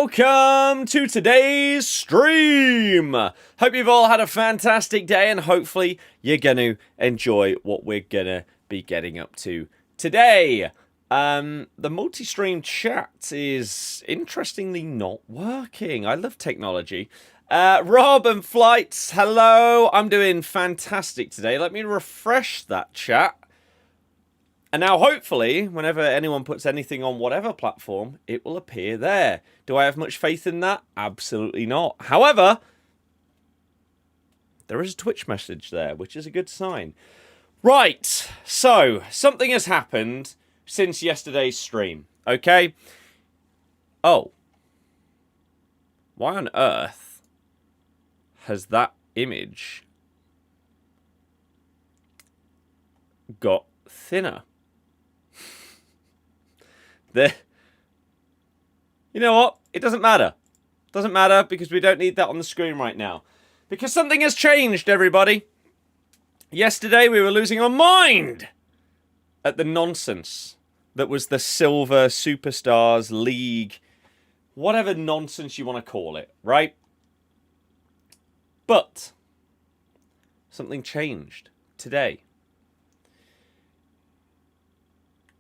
welcome to today's stream. Hope you've all had a fantastic day and hopefully you're going to enjoy what we're going to be getting up to today. The multi-stream chat is interestingly not working. I love technology. Rob and Flights, hello. I'm doing fantastic today. Let me refresh that chat. And now, hopefully, whenever anyone puts anything on whatever platform, it will appear there. Do I have much faith in that? Absolutely not. However, there is a Twitch message there, which is a good sign. Right, so, something has happened since yesterday's stream, okay? Oh. Why on earth has that image got thinner? You know what? It doesn't matter. It doesn't matter because we don't need that on the screen right now. Because something has changed, everybody. Yesterday we were losing our mind at the nonsense that was the Silver Superstars League. Whatever nonsense you want to call it, right? But something changed today.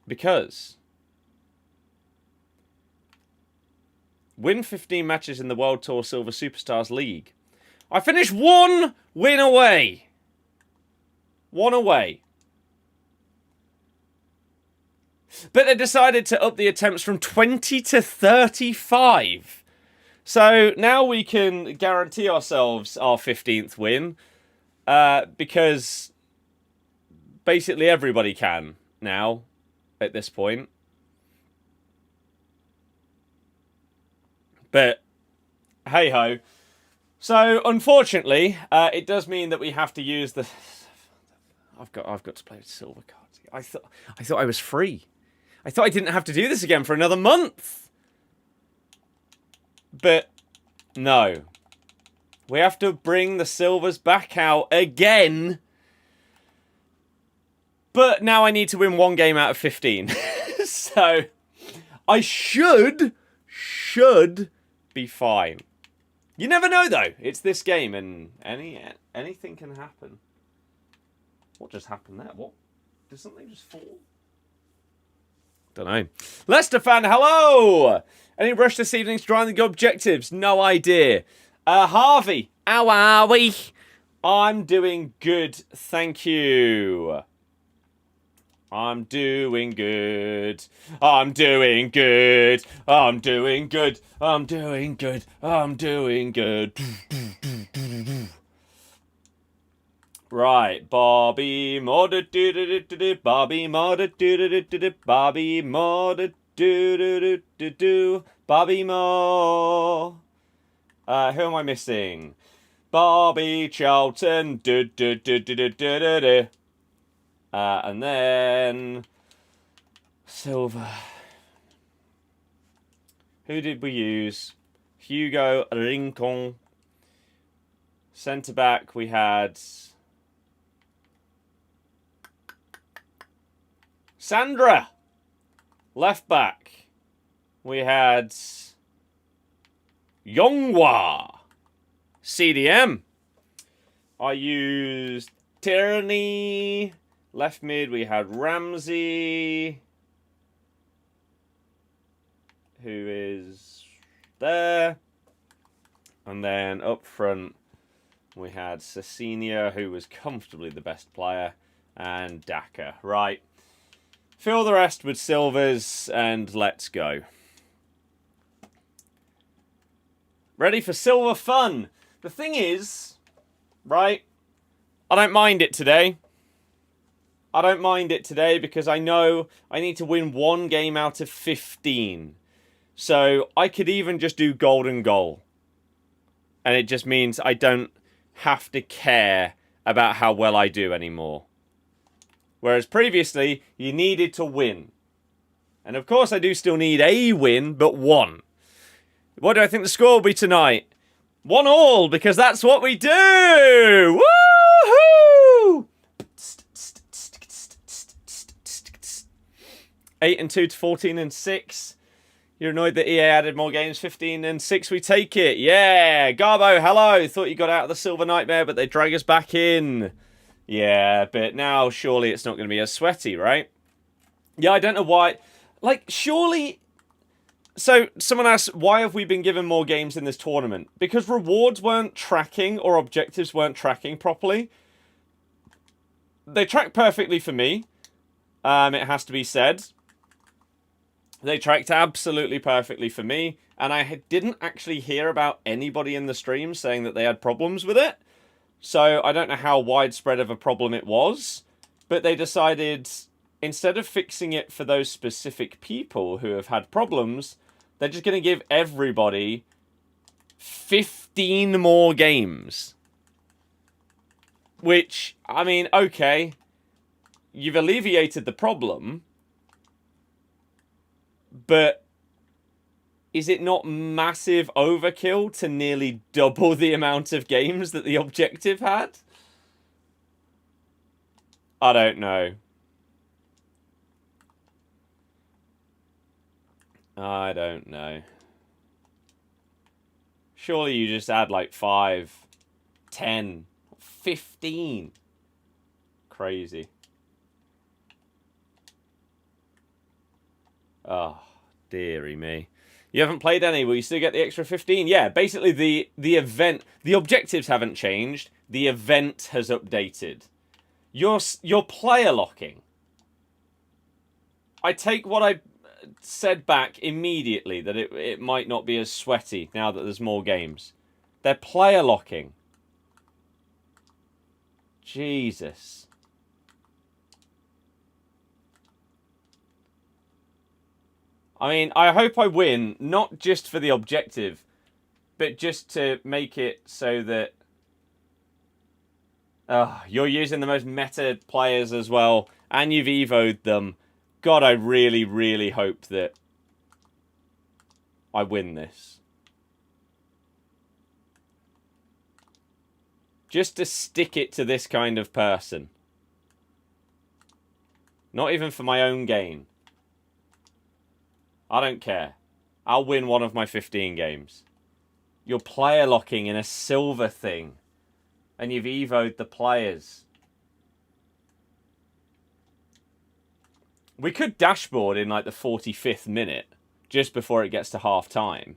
Because win 15 matches in the World Tour Silver Superstars League. I finished 1 win away. 1 away. But they decided to up the attempts from 20 to 35. So now we can guarantee ourselves our 15th win. Because basically everybody can now at this point. But, hey-ho. So, unfortunately, it does mean that we have to use the... I've got to play with silver cards. I thought I was free. I thought I didn't have to do this again for another month. But, no. We have to bring the silvers back out again. But now I need to win 1 game out of 15. So, I should be fine. You never know, though. It's this game, and anything can happen. What just happened there? What? Did something just fall? Don't know. Leicester fan, hello! Any rush this evening to try the objectives? No idea. Harvey, how are we? I'm doing good, thank you. I'm doing good. I'm doing good. I'm doing good. I'm doing good. I'm doing good. Right, Bobby Moda do do do do Bobby Moda do do do do Bobby Moda do do do do Bobby Mo. Who am I missing? Bobby Charlton do do do do do do do. And then silver. Who did we use? Hugo Rincon. Centre back we had Sandra. Left back we had Yonghwa. CDM. I used Tyranny. Left mid, we had Ramsey, who is there. And then up front, we had Cecilia, who was comfortably the best player, and Daka. Right. Fill the rest with silvers, and let's go. Ready for silver fun. The thing is, right, I don't mind it today. I don't mind it today because I know I need to win 1 game out of 15. So I could even just do golden goal. And it just means I don't have to care about how well I do anymore. Whereas previously, you needed to win. And of course I do still need a win, but 1. What do I think the score will be tonight? 1-1, because that's what we do! Woohoo! 8 and 2 to 14 and 6. You're annoyed that EA added more games. 15 and 6, we take it. Yeah. Garbo, hello. Thought you got out of the Silver Nightmare, but they drag us back in. Yeah, but now surely it's not going to be as sweaty, right? Yeah, I don't know why. Like, surely... So, someone asked, why have we been given more games in this tournament? Because rewards weren't tracking or objectives weren't tracking properly. They tracked perfectly for me. It has to be said. They tracked absolutely perfectly for me. And I didn't actually hear about anybody in the stream saying that they had problems with it. So, I don't know how widespread of a problem it was. But they decided, instead of fixing it for those specific people who have had problems, they're just going to give everybody 15 more games. Which, I mean, okay. You've alleviated the problem. But is it not massive overkill to nearly double the amount of games that the objective had? I don't know. I don't know. Surely you just add like 5, 10, 15. Crazy. Oh, dearie me. You haven't played any, will you still get the extra 15? Yeah, basically the event, the objectives haven't changed. The event has updated. You're player locking. I take what I said back immediately, that it might not be as sweaty now that there's more games. They're player locking. Jesus. I mean, I hope I win, not just for the objective, but just to make it so that you're using the most meta players as well, and you've evoed them. God, I really, really hope that I win this. Just to stick it to this kind of person. Not even for my own gain. I don't care. I'll win one of my 15 games. You're player locking in a silver thing. And you've evoed the players. We could dashboard in like the 45th minute, just before it gets to half time,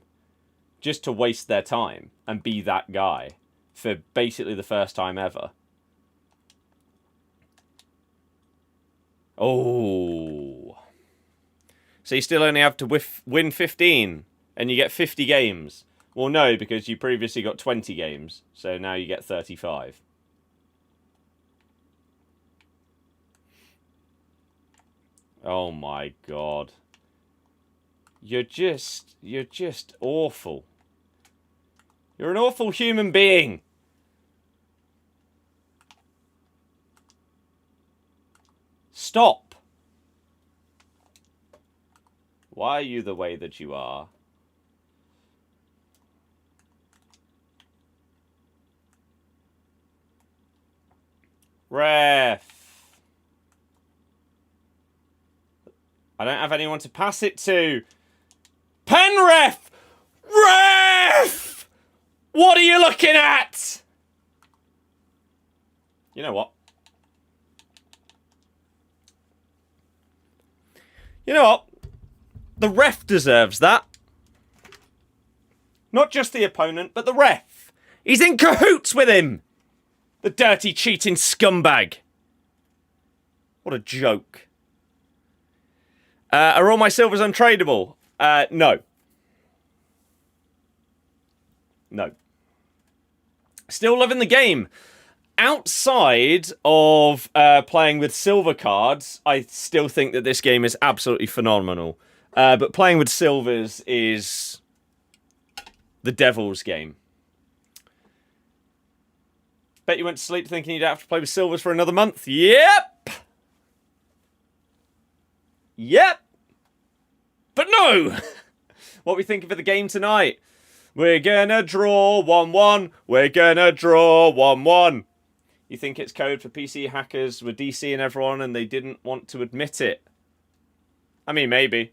just to waste their time and be that guy for basically the first time ever. Oh. So you still only have to win 15 and you get 50 games. Well, no, because you previously got 20 games, so now you get 35. Oh my God. You're just awful. You're an awful human being. Stop. Why are you the way that you are? Ref. I don't have anyone to pass it to. Penref! Ref! What are you looking at? You know what? You know what? The ref deserves that. Not just the opponent, but the ref. He's in cahoots with him. The dirty, cheating scumbag. What a joke. Are all my silvers untradeable? No. No. Still loving the game. Outside of playing with silver cards, I still think that this game is absolutely phenomenal. But playing with silvers is the devil's game. Bet you went to sleep thinking you'd have to play with silvers for another month. Yep! Yep! But no! What are we thinking for the game tonight? We're gonna draw 1-1. We're gonna draw 1-1. You think it's code for PC hackers with DC and everyone and they didn't want to admit it? I mean, maybe.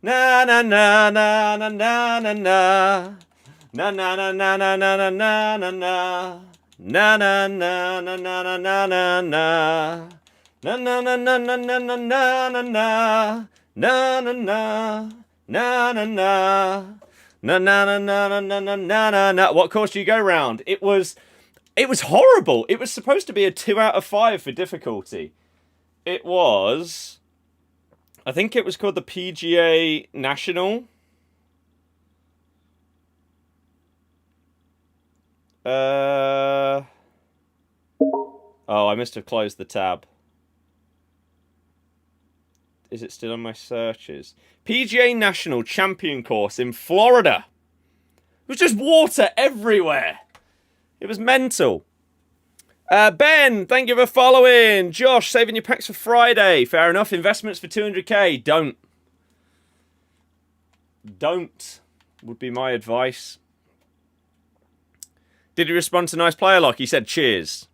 Na na na na na na na na. Na na na na na na na na na na. Na na na na na na na na na. Na na na na na na na na na na. Na na na na na na. Na na na na na na na na na. What course do you go round? It was horrible. It was supposed to be a 2 out of 5 for difficulty. It was, I think it was called the PGA National. Oh, I must have closed the tab. Is it still on my searches? PGA National Champion Course in Florida. It was just water everywhere. It was mental. Ben, thank you for following. Josh, saving your packs for Friday. Fair enough. Investments for 200k. Don't. Don't, would be my advice. Did he respond to nice player lock? He said cheers.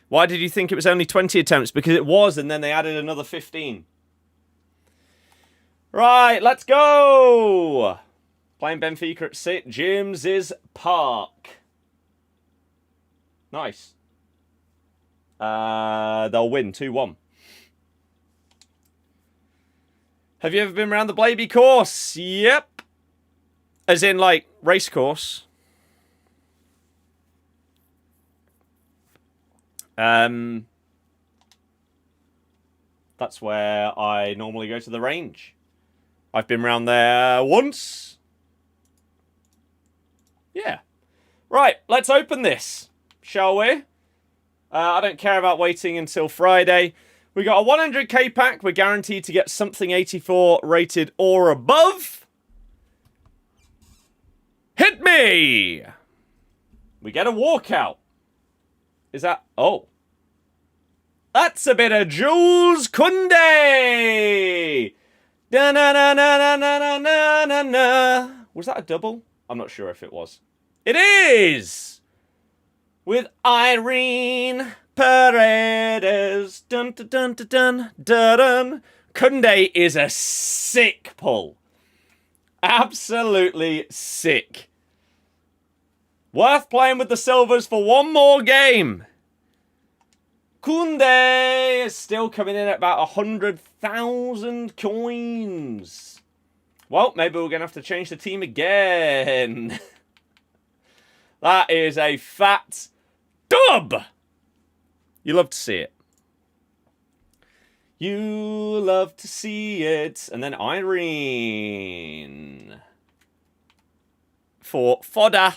Why did you think it was only 20 attempts? Because it was, and then they added another 15. Right, let's go. Playing Benfica at St. James's Park. Nice. They'll win 2-1. Have you ever been around the Blaby course? Yep. As in, like, race course. That's where I normally go to the range. I've been around there once. Yeah. Right, let's open this, shall we? I don't care about waiting until Friday. We got a 100k pack. We're guaranteed to get something 84 rated or above. Hit me! We get a walkout. Is that... Oh. That's a bit of Jules Koundé! Da-na-na-na-na-na-na-na-na. Was that a double? I'm not sure if it was. It is! With Irene Paredes. Dun dun dun dun dun dun dun. Koundé is a sick pull. Absolutely sick. Worth playing with the silvers for one more game. Koundé is still coming in at about 100,000 coins. Well, maybe we're going to have to change the team again. That is a fat dub. You love to see it. You love to see it. And then Irene. For fodder.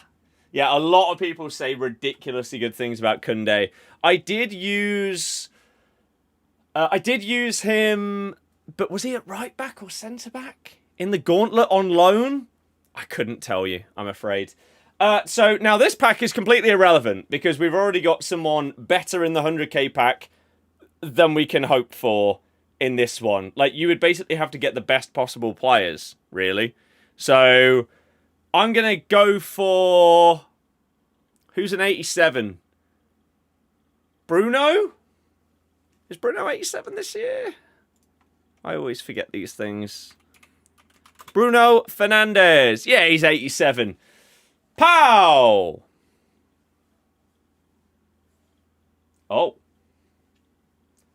Yeah, a lot of people say ridiculously good things about Koundé. I did use him, but was he at right back or centre back in the gauntlet on loan? I couldn't tell you, I'm afraid. So now this pack is completely irrelevant because we've already got someone better in the 100k pack than we can hope for in this one. Like, you would basically have to get the best possible players, really. So I'm going to go for... Who's an 87? Bruno? Is Bruno 87 this year? I always forget these things. Bruno Fernandes. Yeah, he's 87. Pow! Oh.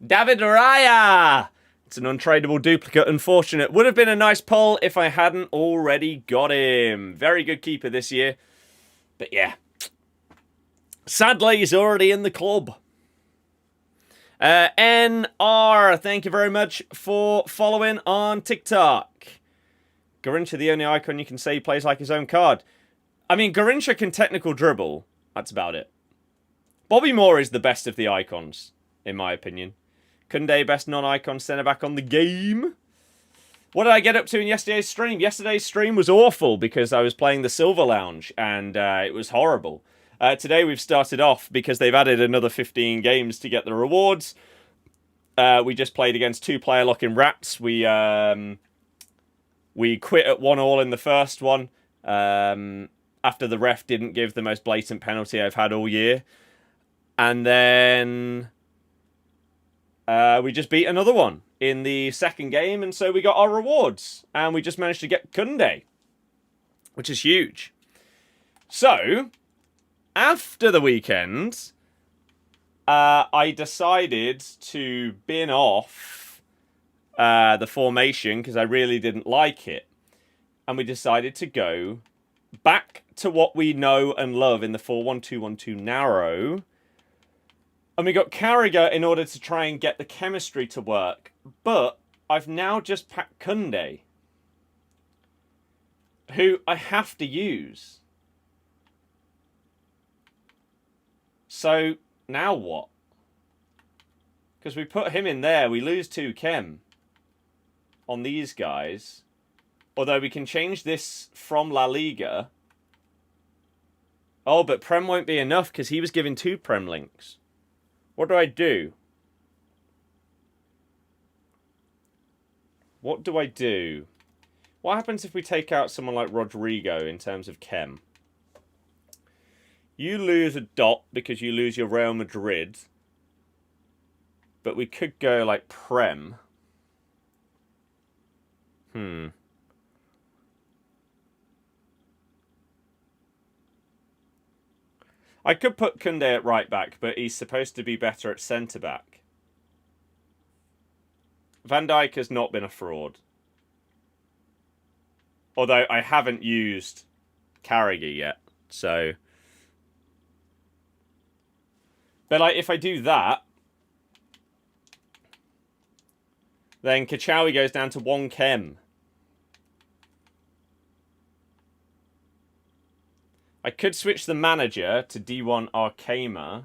David Raya! It's an untradeable duplicate, unfortunate. Would have been a nice pull if I hadn't already got him. Very good keeper this year. But yeah. Sadly, he's already in the club. NR, thank you very much for following on TikTok. Garrincha, the only icon you can say plays like his own card. I mean, Garrincha can technical dribble. That's about it. Bobby Moore is the best of the icons, in my opinion. Koundé, best non-icon centre-back on the game. What did I get up to in yesterday's stream? Yesterday's stream was awful because I was playing the Silver Lounge, and it was horrible. Today we've started off because they've added another 15 games to get the rewards. We just played against 2-player locking rats. We quit at 1-1 in the first one after the ref didn't give the most blatant penalty I've had all year. And then we just beat another one in the second game, and so we got our rewards. And we just managed to get Kunde, which is huge. So, after the weekend, I decided to bin off the formation because I really didn't like it. And we decided to go back to what we know and love in the 4-1-2-1-2 narrow. And we got Carragher in order to try and get the chemistry to work. But I've now just packed Kunde, who I have to use. So, now what? Because we put him in there, we lose 2 chem on these guys. Although we can change this from La Liga. Oh, but Prem won't be enough because he was given 2 Prem links. What do I do? What do I do? What happens if we take out someone like Rodrigo in terms of chem? You lose a dot because you lose your Real Madrid. But we could go like Prem. I could put Kunde at right back, but he's supposed to be better at centre back. Van Dijk has not been a fraud. Although I haven't used Carragher yet, so... But like, if I do that, then Kachawi goes down to 1 chem. I could switch the manager to D1 Arkema,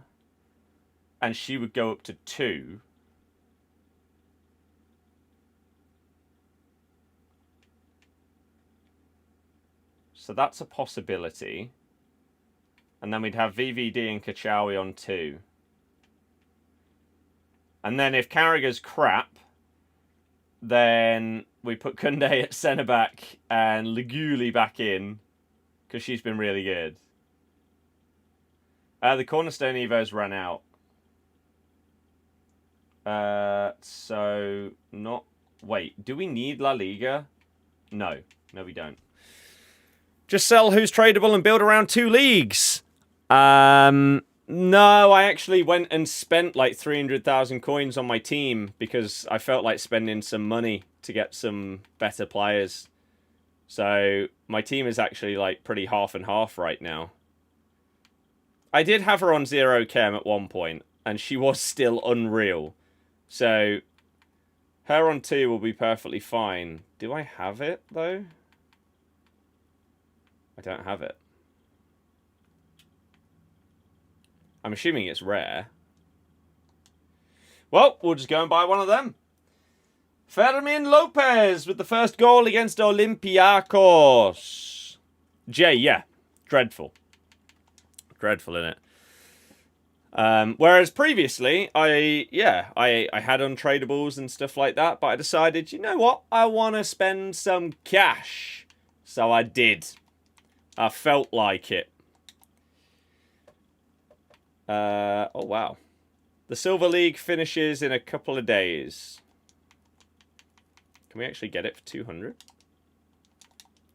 and she would go up to 2. So that's a possibility. And then we'd have VVD and Kachawi on 2. And then if Carragher's crap, then we put Kunde at centre-back and Liguli back in, because she's been really good. The Cornerstone Evo's run out. So, not... Wait, do we need La Liga? No. No, we don't. Just sell who's tradable and build around 2 leagues. No, I actually went and spent like 300,000 coins on my team because I felt like spending some money to get some better players. So my team is actually like pretty half and half right now. I did have her on 0 chem at one point, and she was still unreal. So her on 2 will be perfectly fine. Do I have it though? I don't have it. I'm assuming it's rare. Well, we'll just go and buy one of them. Fermin Lopez with the first goal against Olympiacos. J, yeah. Dreadful. Dreadful, innit? Whereas previously, I had untradables and stuff like that, but I decided, you know what? I want to spend some cash. So I did. I felt like it. Oh, wow. The Silver League finishes in a couple of days. Can we actually get it for 200?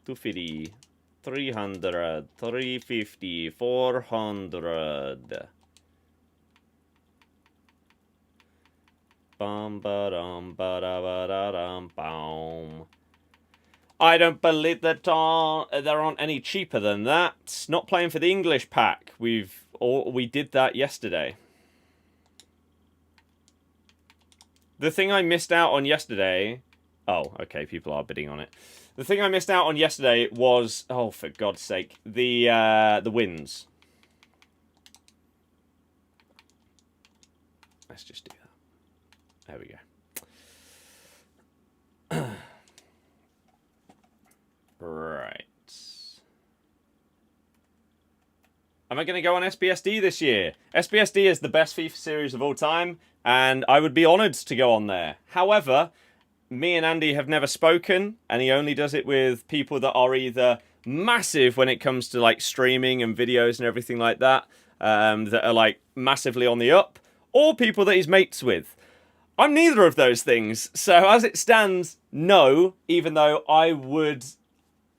250, 300, 350, 400. Bum ba dum ba da ba da dum boom. I don't believe that there aren't any cheaper than that. Not playing for the English pack. We did that yesterday. The thing I missed out on yesterday... Oh, okay, people are bidding on it. The thing I missed out on yesterday was... Oh, for God's sake. The wins. Let's just do that. There we go. Right. Am I going to go on SBSD this year? SBSD is the best FIFA series of all time, and I would be honoured to go on there. However, me and Andy have never spoken, and he only does it with people that are either massive when it comes to like streaming and videos and everything like that, that are like massively on the up, or people that he's mates with. I'm neither of those things. So as it stands, no, even though I would,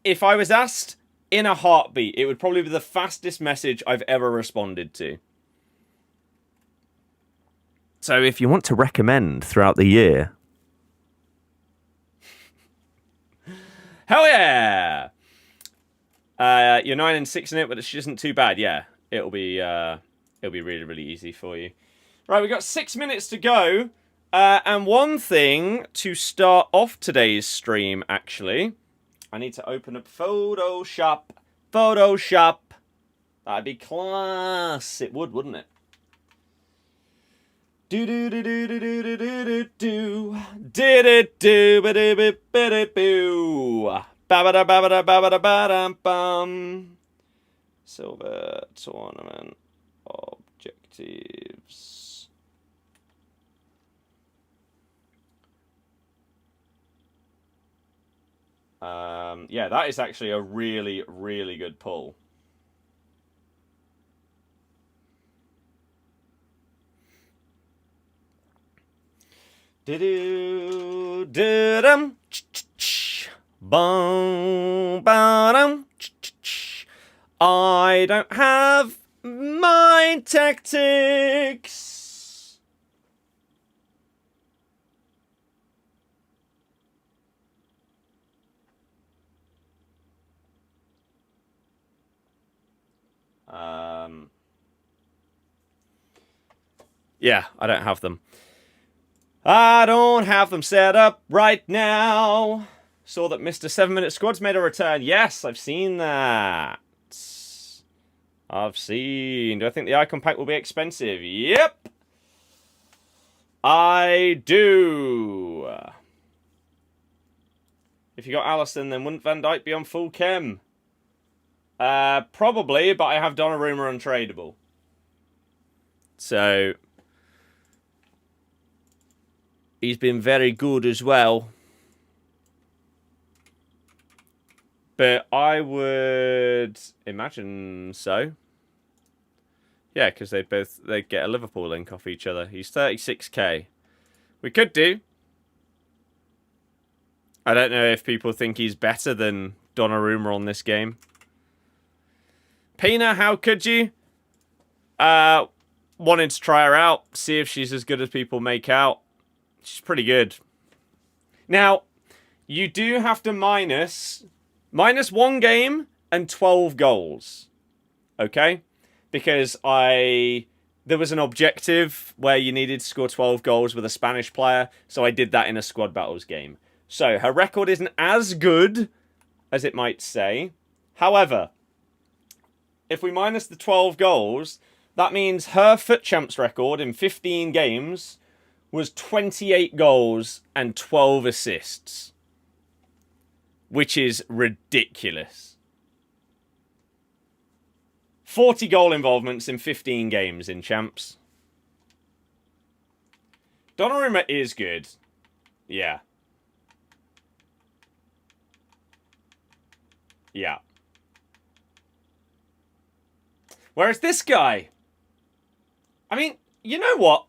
if I was asked in a heartbeat, it would probably be the fastest message I've ever responded to. So if you want to recommend throughout the year, hell yeah! You're 9 and 6 in it, but it isn't too bad. Yeah, it'll be really, really easy for you. Right, we've got 6 minutes to go. And one thing to start off today's stream, actually, I need to open up Photoshop. Photoshop. That'd be class. It would, wouldn't it? Do do do do do do do do do did it do ba do ba ba boo ba ba da ba ba da ba ba da ba dum bum. Silver tournament objectives. Yeah, that is actually a really, really good pull. Do do dum bum ba-dum. I don't have my tactics. Yeah, I don't have them. I don't have them set up right now. Saw that Mr. 7-Minute Squad's made a return. Yes, I've seen that. I've seen. Do I think the icon pack will be expensive? Yep. I do. If you got Alisson, then wouldn't Van Dijk be on full chem? Probably, but I have Donnarumma untradeable. So he's been very good as well. But I would imagine so. Yeah, because they get a Liverpool link off each other. He's 36k. We could do. I don't know if people think he's better than Donnarumma on this game. Pina, how could you? Wanting to try her out, see if she's as good as people make out. She's pretty good. Now, you do have to minus 1 game and 12 goals. Okay? Because there was an objective where you needed to score 12 goals with a Spanish player, so I did that in a squad battles game. So her record isn't as good as it might say. However, if we minus the 12 goals, that means her FUT Champs record in 15 games was 28 goals and 12 assists. Which is ridiculous. 40 goal involvements in 15 games in Champs. Donnarumma is good. Yeah. Yeah. Whereas this guy... I mean, you know what?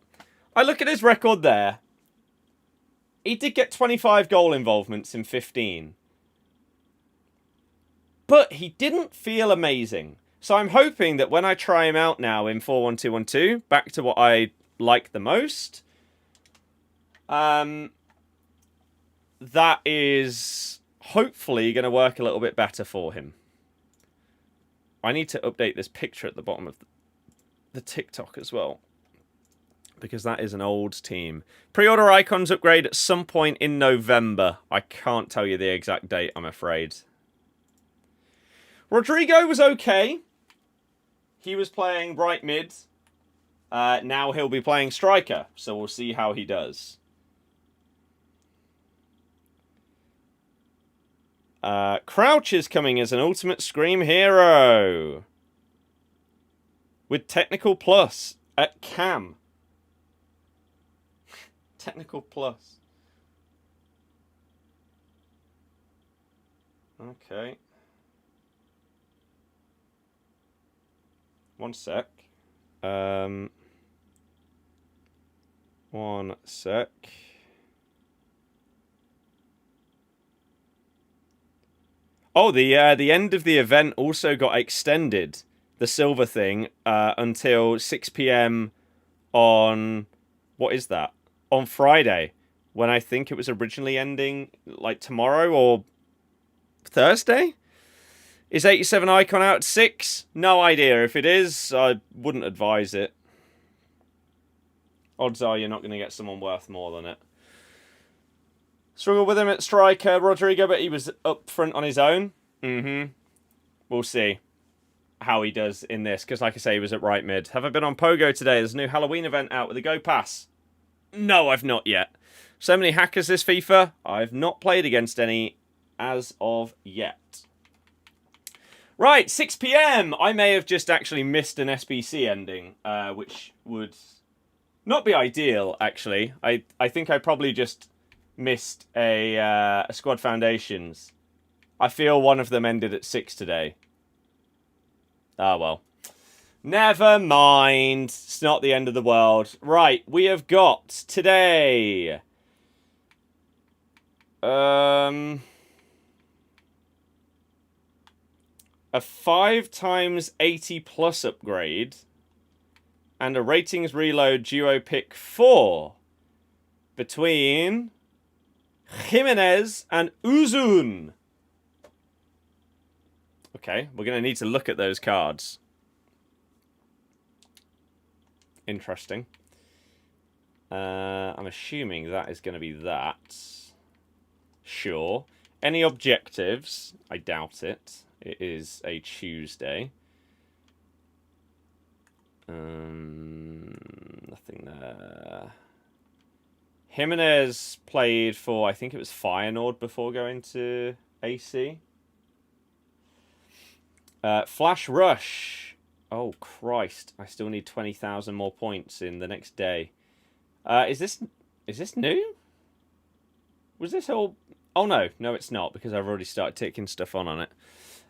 I look at his record there. He did get 25 goal involvements in 15. But he didn't feel amazing. So I'm hoping that when I try him out now in 4-1-2-1-2, back to what I like the most, that is hopefully going to work a little bit better for him. I need to update this picture at the bottom of the TikTok as well. Because that is an old team. Pre-order icons upgrade at some point in November. I can't tell you the exact date, I'm afraid. Rodrigo was okay. He was playing right mid. Now he'll be playing striker. So we'll see how he does. Crouch is coming as an Ultimate Scream hero. With Technical Plus at Cam. Technical Plus. Okay. One sec. One 1 sec. Oh, the end of the event also got extended, the silver thing, until 6 p.m. on, what is that? On Friday, when I think it was originally ending, like, tomorrow or Thursday? Is 87 Icon out at 6? No idea. If it is, I wouldn't advise it. Odds are you're not going to get someone worth more than it. Struggled with him at striker, Rodrigo, but he was up front on his own. We'll see how he does in this, because like I say, he was at right mid. Have I been on Pogo today? There's a new Halloween event out with a Go Pass. No, I've not yet. So many hackers this FIFA. I've not played against any as of yet. Right, 6 p.m. I may have just actually missed an SBC ending, which would not be ideal, actually. I think I probably just missed a Squad Foundations. I feel one of them ended at 6 today. Ah, well. Never mind. It's not the end of the world. Right, we have got today... a 5x 80 plus upgrade and a ratings reload duo pick 4 between Jimenez and Uzun. Okay, we're going to need to look at those cards. Interesting. I'm assuming that is going to be that. Sure. Any objectives? I doubt it. It is a Tuesday. Nothing there. Jimenez played for, I think it was Feyenoord before going to AC. Flash Rush. Oh, Christ. I still need 20,000 more points in the next day. Is this new? Was this all... Oh, no. No, it's not, because I've already started ticking stuff on it.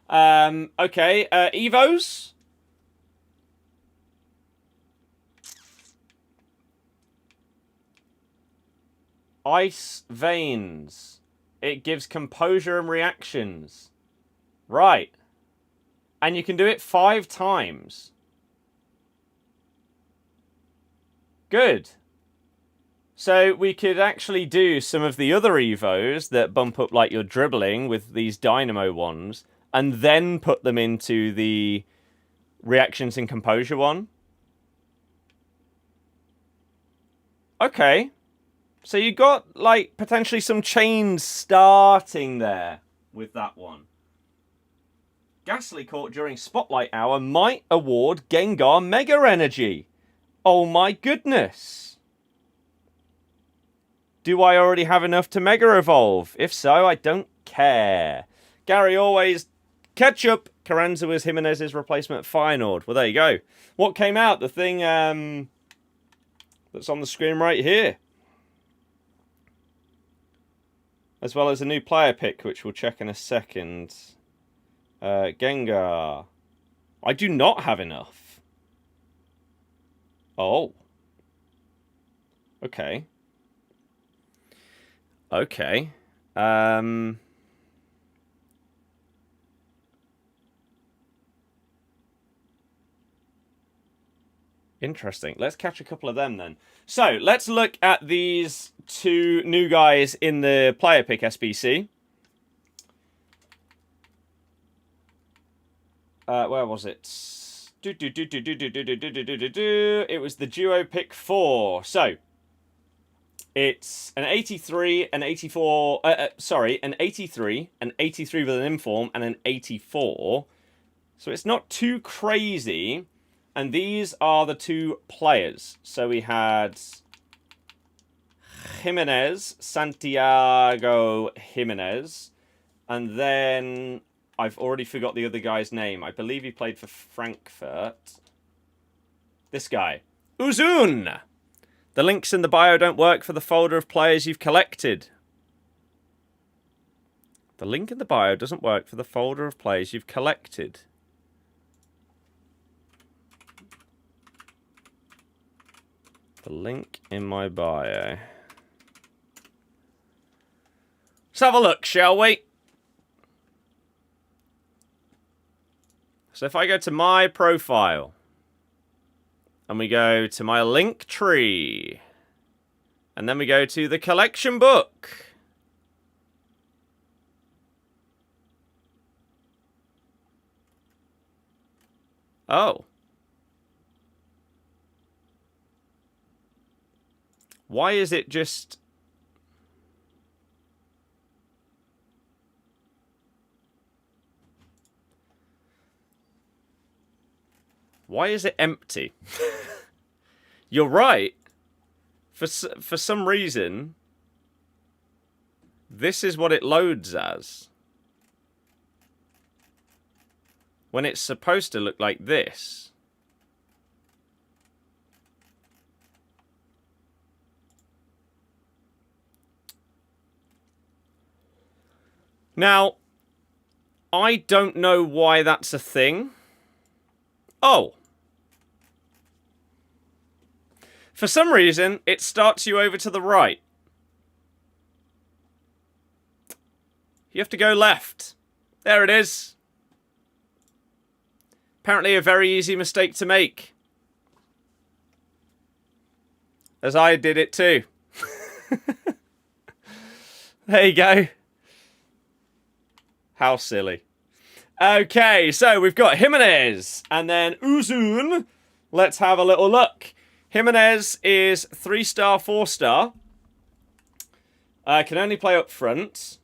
Okay. Evos. Ice Veins. It gives composure and reactions. Right. And you can do it 5 times. Good. So we could actually do some of the other Evos that bump up like your dribbling with these Dynamo ones, and then put them into the reactions and composure one. Okay. So you got, like, potentially some chains starting there with that one. Ghastly caught during Spotlight Hour might award Gengar Mega Energy. Oh my goodness. Do I already have enough to Mega Evolve? If so, I don't care. Gary always... Ketchup. Carranza was Jimenez's replacement at Feyenoord. Well, there you go. What came out? The thing that's on the screen right here. As well as a new player pick, which we'll check in a second. Gengar. I do not have enough. Oh. Okay. Okay. Interesting. Let's catch a couple of them then. So, let's look at these 2 new guys in the player pick SBC. Where was it? It was the duo pick 4. So, it's an 83, an 84... an 83, an 83 with an inform, and an 84. So it's not too crazy. And these are the 2 players. So we had Jimenez, Santiago Jimenez. And then I've already forgot the other guy's name. I believe he played for Frankfurt. This guy. Uzun! The links in the bio don't work for the folder of players you've collected. The link in the bio doesn't work for the folder of players you've collected. The link in my bio. Let's have a look, shall we? So if I go to my profile, and we go to my link tree, and then we go to the collection book. Oh. Why is it just... Why is it empty? You're right. For some reason, this is what it loads as. When it's supposed to look like this. Now, I don't know why that's a thing. Oh. For some reason, it starts you over to the right. You have to go left. There it is. Apparently a very easy mistake to make. As I did it too. There you go. How silly. Okay, so we've got Jimenez and then Uzun. Let's have a little look. Jimenez is 3-star, 4-star. Can only play up front.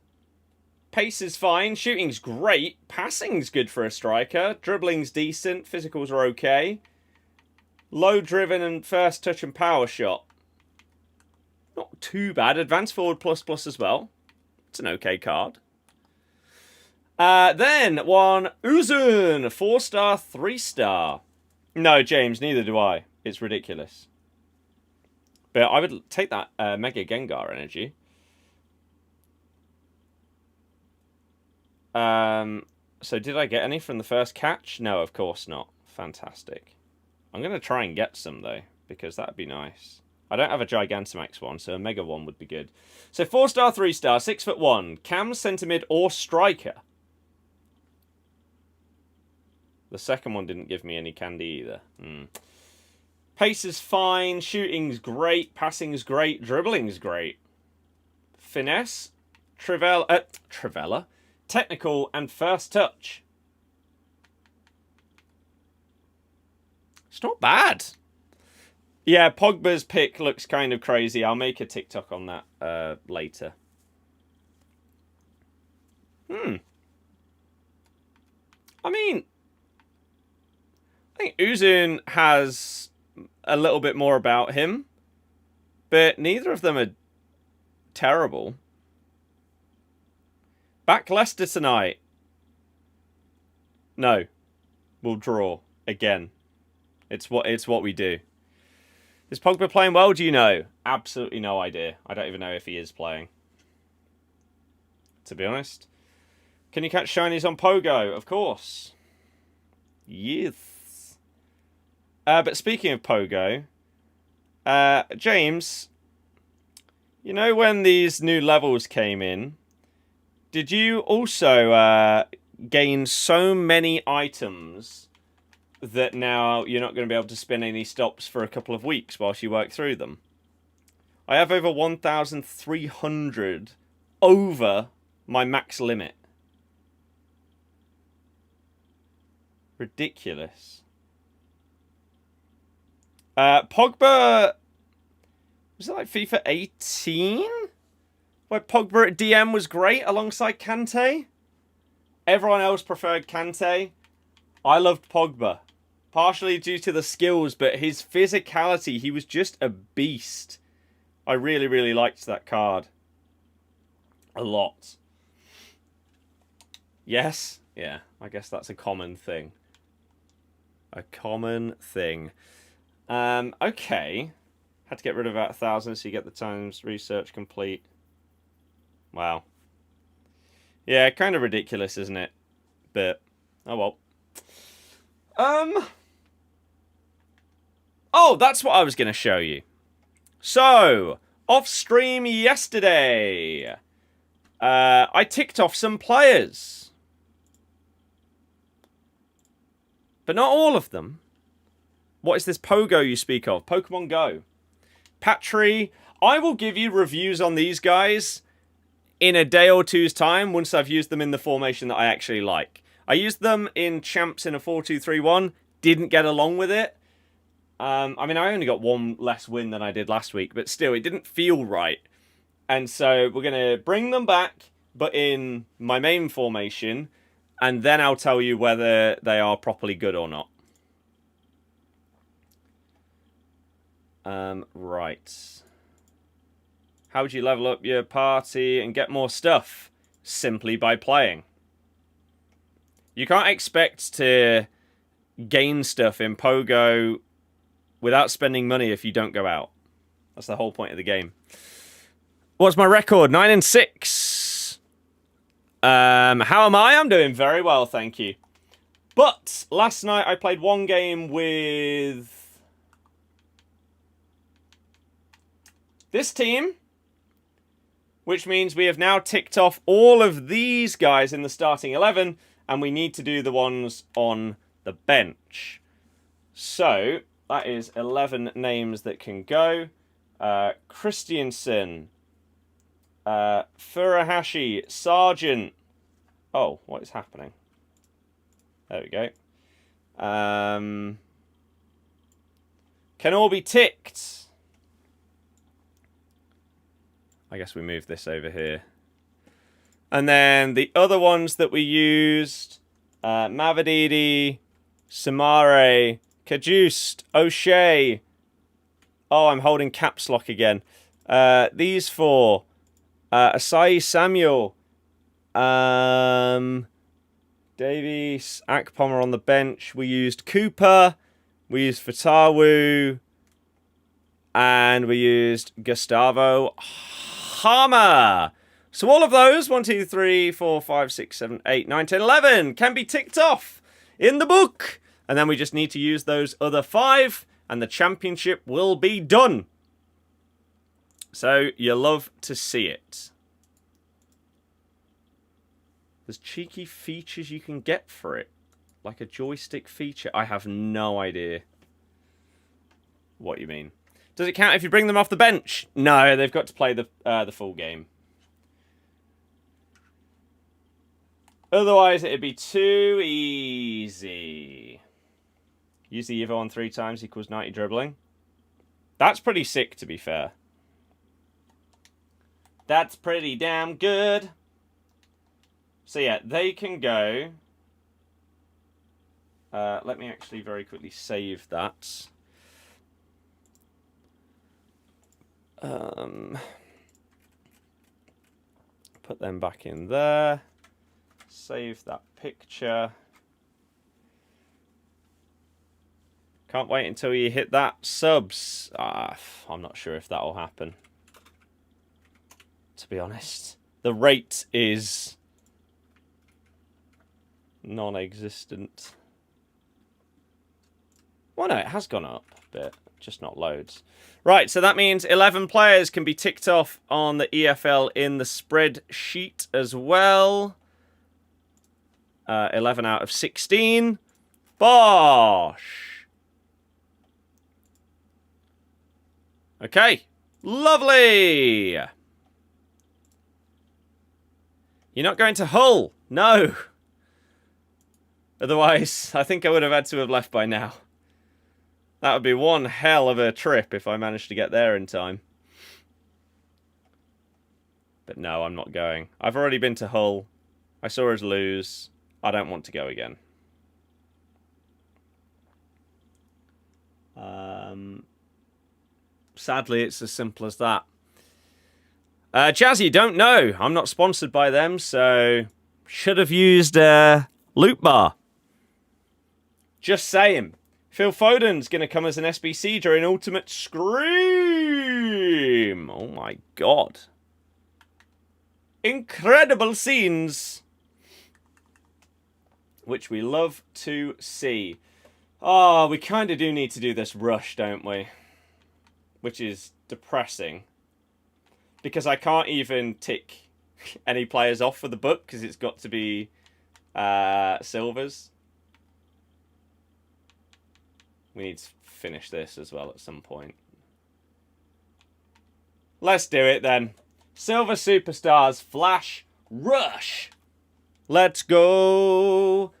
Pace is fine. Shooting's great. Passing's good for a striker. Dribbling's decent. Physicals are okay. Low driven and first touch and power shot. Not too bad. Advanced forward plus as well. It's an okay card. Then one Uzun. 4-star, 3-star. No, James, neither do I. It's ridiculous. But I would take that Mega Gengar energy. So did I get any from the first catch? No, of course not. Fantastic. I'm going to try and get some, though, because that would be nice. I don't have a Gigantamax one, so a Mega one would be good. So 4-star, 3-star, 6'1", cam, centre mid, or striker. The second one didn't give me any candy either. Pace is fine. Shooting's great. Passing's great. Dribbling's great. Finesse. Trivella. Technical and first touch. It's not bad. Yeah, Pogba's pick looks kind of crazy. I'll make a TikTok on that later. I mean, I think Uzun has a little bit more about him, but neither of them are terrible. Back Leicester tonight. No. We'll draw. Again. It's what we do. Is Pogba playing well, do you know? Absolutely no idea. I don't even know if he is playing. To be honest. Can you catch shinies on Pogo? Of course. Yes. But speaking of Pogo, James, you know when these new levels came in, did you also gain so many items that now you're not going to be able to spin any stops for a couple of weeks whilst you work through them? I have over 1,300 over my max limit. Ridiculous. Pogba, was it like FIFA 18? Where Pogba at DM was great alongside Kante? Everyone else preferred Kante. I loved Pogba. Partially due to the skills, but his physicality, he was just a beast. I really, really liked that card. A lot. Yes? Yeah, I guess that's a common thing. A common thing. Okay. Had to get rid of about 1,000 so you get the times research complete. Wow. Yeah, kind of ridiculous, isn't it? But, oh well. Oh, that's what I was going to show you. So, off stream yesterday, I ticked off some players. But not all of them. What is this Pogo you speak of? Pokemon Go. Patry, I will give you reviews on these guys in a day or two's time once I've used them in the formation that I actually like. I used them in Champs in a 4-2-3-1. Didn't get along with it. I mean, I only got one less win than I did last week, but still, it didn't feel right. And so we're going to bring them back, but in my main formation, and then I'll tell you whether they are properly good or not. Right. How would you level up your party and get more stuff? Simply by playing. You can't expect to gain stuff in Pogo without spending money if you don't go out. That's the whole point of the game. What's my record? 9-6. How am I? I'm doing very well, thank you. But last night I played one game with this team, which means we have now ticked off all of these guys in the starting 11, and we need to do the ones on the bench. So that is 11 names that can go. Christiansen, Furuhashi, Sargent. Oh, what is happening? There we go. Can all be ticked. I guess we move this over here. And then the other ones that we used, Mavadidi, Samare, Kajust, O'Shea. Oh, I'm holding caps lock again. These four. Asai Samuel. Davies, Akpom on the bench. We used Cooper. We used Fatawu. And we used Gustavo Hammer. So all of those, 1, 2, 3, 4, 5, 6, 7, 8, 9, 10, 11, can be ticked off in the book. And then we just need to use those other 5, and the championship will be done. So you love to see it. There's cheeky features you can get for it. Like a joystick feature. I have no idea what you mean. Does it count if you bring them off the bench? No, they've got to play the full game. Otherwise, it'd be too easy. Use the Evo on 3 times equals 90 dribbling. That's pretty sick, to be fair. That's pretty damn good. So yeah, they can go. Let me actually very quickly save that. Put them back in there. Save that picture. Can't wait until you hit that subs. I'm not sure if that will happen. To be honest. The rate is non-existent. Well, no, it has gone up a bit. Just not loads. Right, so that means 11 players can be ticked off on the EFL in the spreadsheet as well. 11 out of 16. Bosh! Okay, lovely! You're not going to Hull? No! Otherwise, I think I would have had to have left by now. That would be one hell of a trip if I managed to get there in time. But no, I'm not going. I've already been to Hull. I saw us lose. I don't want to go again. Sadly, it's as simple as that. Jazzy, don't know. I'm not sponsored by them, so should have used Loot Bar. Just saying. Phil Foden's going to come as an SBC during Ultimate Scream. Oh my god. Incredible scenes. Which we love to see. Oh, we kind of do need to do this rush, don't we? Which is depressing. Because I can't even tick any players off for the book, because it's got to be silvers. We need to finish this as well at some point. Let's do it then. Silver Superstars, Flash, Rush. Let's go.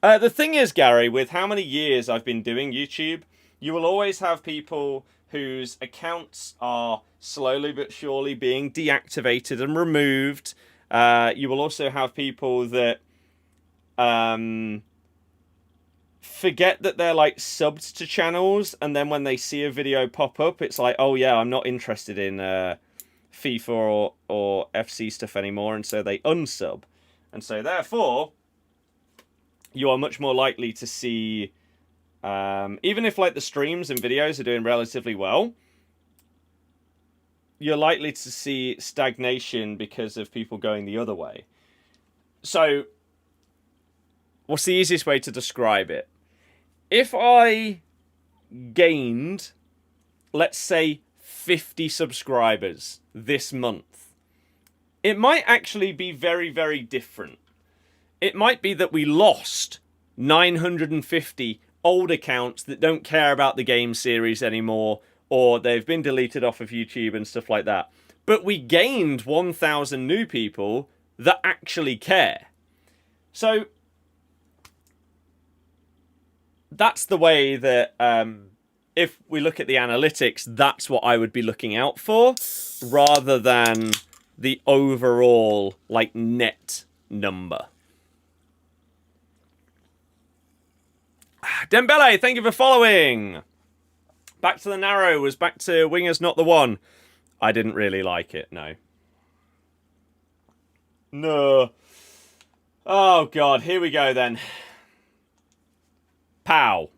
The thing is, Gary, with how many years I've been doing YouTube, you will always have people whose accounts are slowly but surely being deactivated and removed. You will also have people that forget that they're like subbed to channels, and then when they see a video pop up, it's like, oh yeah, I'm not interested in FIFA or FC stuff anymore, and so they unsub. And so therefore, you are much more likely to see, even if like the streams and videos are doing relatively well, you're likely to see stagnation because of people going the other way. So, what's the easiest way to describe it? If I gained, let's say, 50 subscribers this month, it might actually be very, very different. It might be that we lost 950 old accounts that don't care about the game series anymore, or they've been deleted off of YouTube and stuff like that. But we gained 1,000 new people that actually care. So that's the way that, if we look at the analytics, that's what I would be looking out for, rather than the overall, like, net number. Dembele, thank you for following. Back to the Narrow was back to Wingers Not the One. I didn't really like it, no. No. Oh, God, here we go then. Pow.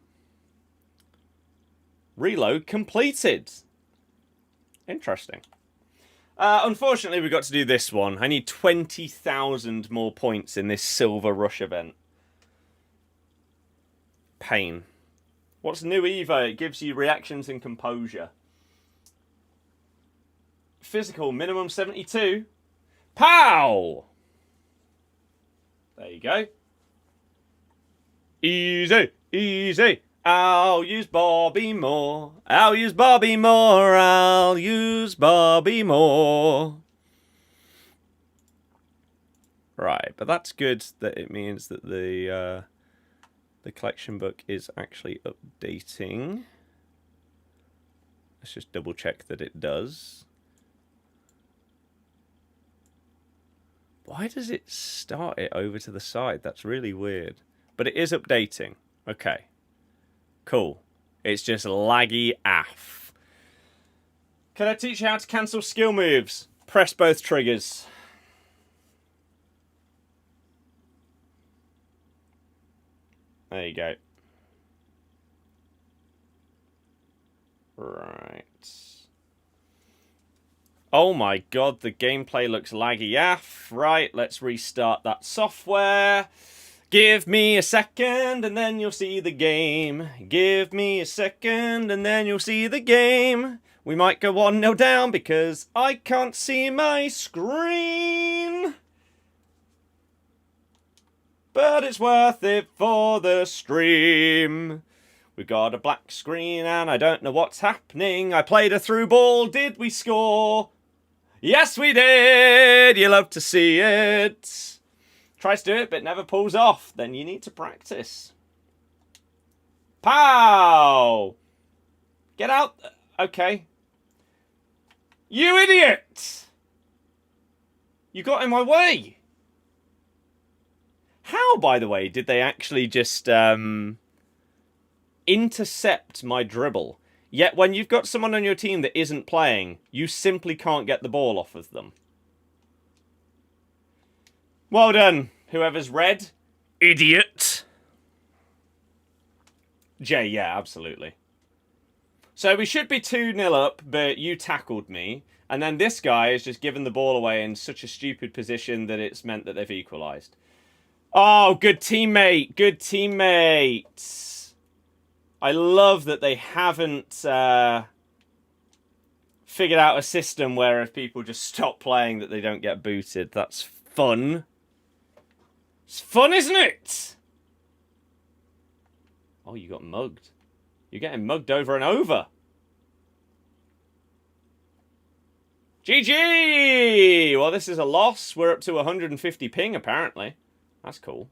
Reload completed. Interesting. Unfortunately, we got to do this one. I need 20,000 more points in this Silver Rush event. Pain. What's new, Eva? It gives you reactions and composure. Physical, minimum 72. Pow! There you go. Easy, easy. I'll use Bobby Moore. I'll use Bobby Moore. I'll use Bobby Moore. Right, but that's good that it means that the collection book is actually updating. Let's just double check that it does. Why does it start it over to the side? That's really weird. But it is updating. Okay. Cool. It's just laggy AF. Can I teach you how to cancel skill moves? Press both triggers. There you go. Right. Oh my god, the gameplay looks laggy AF. Right, let's restart that software. Give me a second and then you'll see the game. Give me a second and then you'll see the game. We might go 1-0 down because I can't see my screen. But it's worth it for the stream. We got a black screen and I don't know what's happening. I played a through ball. Did we score? Yes, we did. You love to see it. Tries to do it, but never pulls off. Then you need to practice. Pow! Get out. Okay. You idiot! You got in my way. How, by the way, did they actually just intercept my dribble? Yet when you've got someone on your team that isn't playing, you simply can't get the ball off of them. Well done, whoever's red. Idiot. Jay, yeah, absolutely. So we should be 2-0 up, but you tackled me. And then this guy has just given the ball away in such a stupid position that it's meant that they've equalised. Oh, good teammate. Good teammate. I love that they haven't figured out a system where if people just stop playing that they don't get booted. That's fun. It's fun, isn't it? Oh, you got mugged. You're getting mugged over and over. GG! Well, this is a loss. We're up to 150 ping, apparently. That's cool.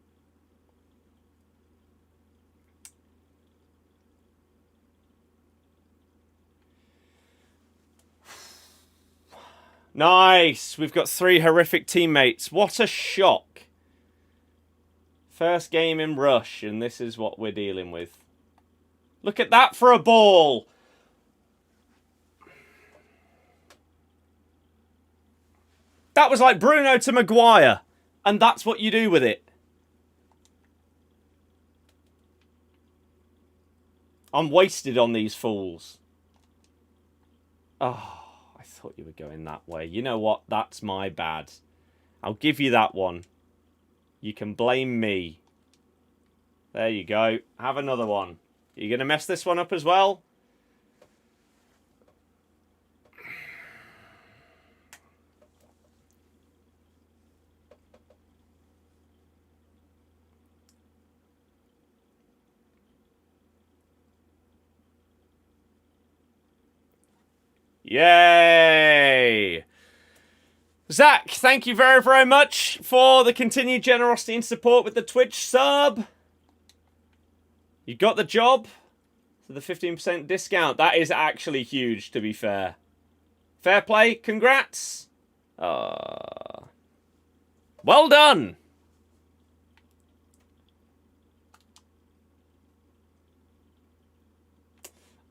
Nice! We've got 3 horrific teammates. What a shock. First game in Rush, and this is what we're dealing with. Look at that for a ball! That was like Bruno to Maguire. And that's what you do with it. I'm wasted on these fools. Oh, I thought you were going that way. You know what? That's my bad. I'll give you that one. You can blame me. There you go. Have another one. Are you going to mess this one up as well? Yay! Zach, thank you very, very much for the continued generosity and support with the Twitch sub. You got the job for the 15% discount. That is actually huge, to be fair. Fair play. Congrats. Well done.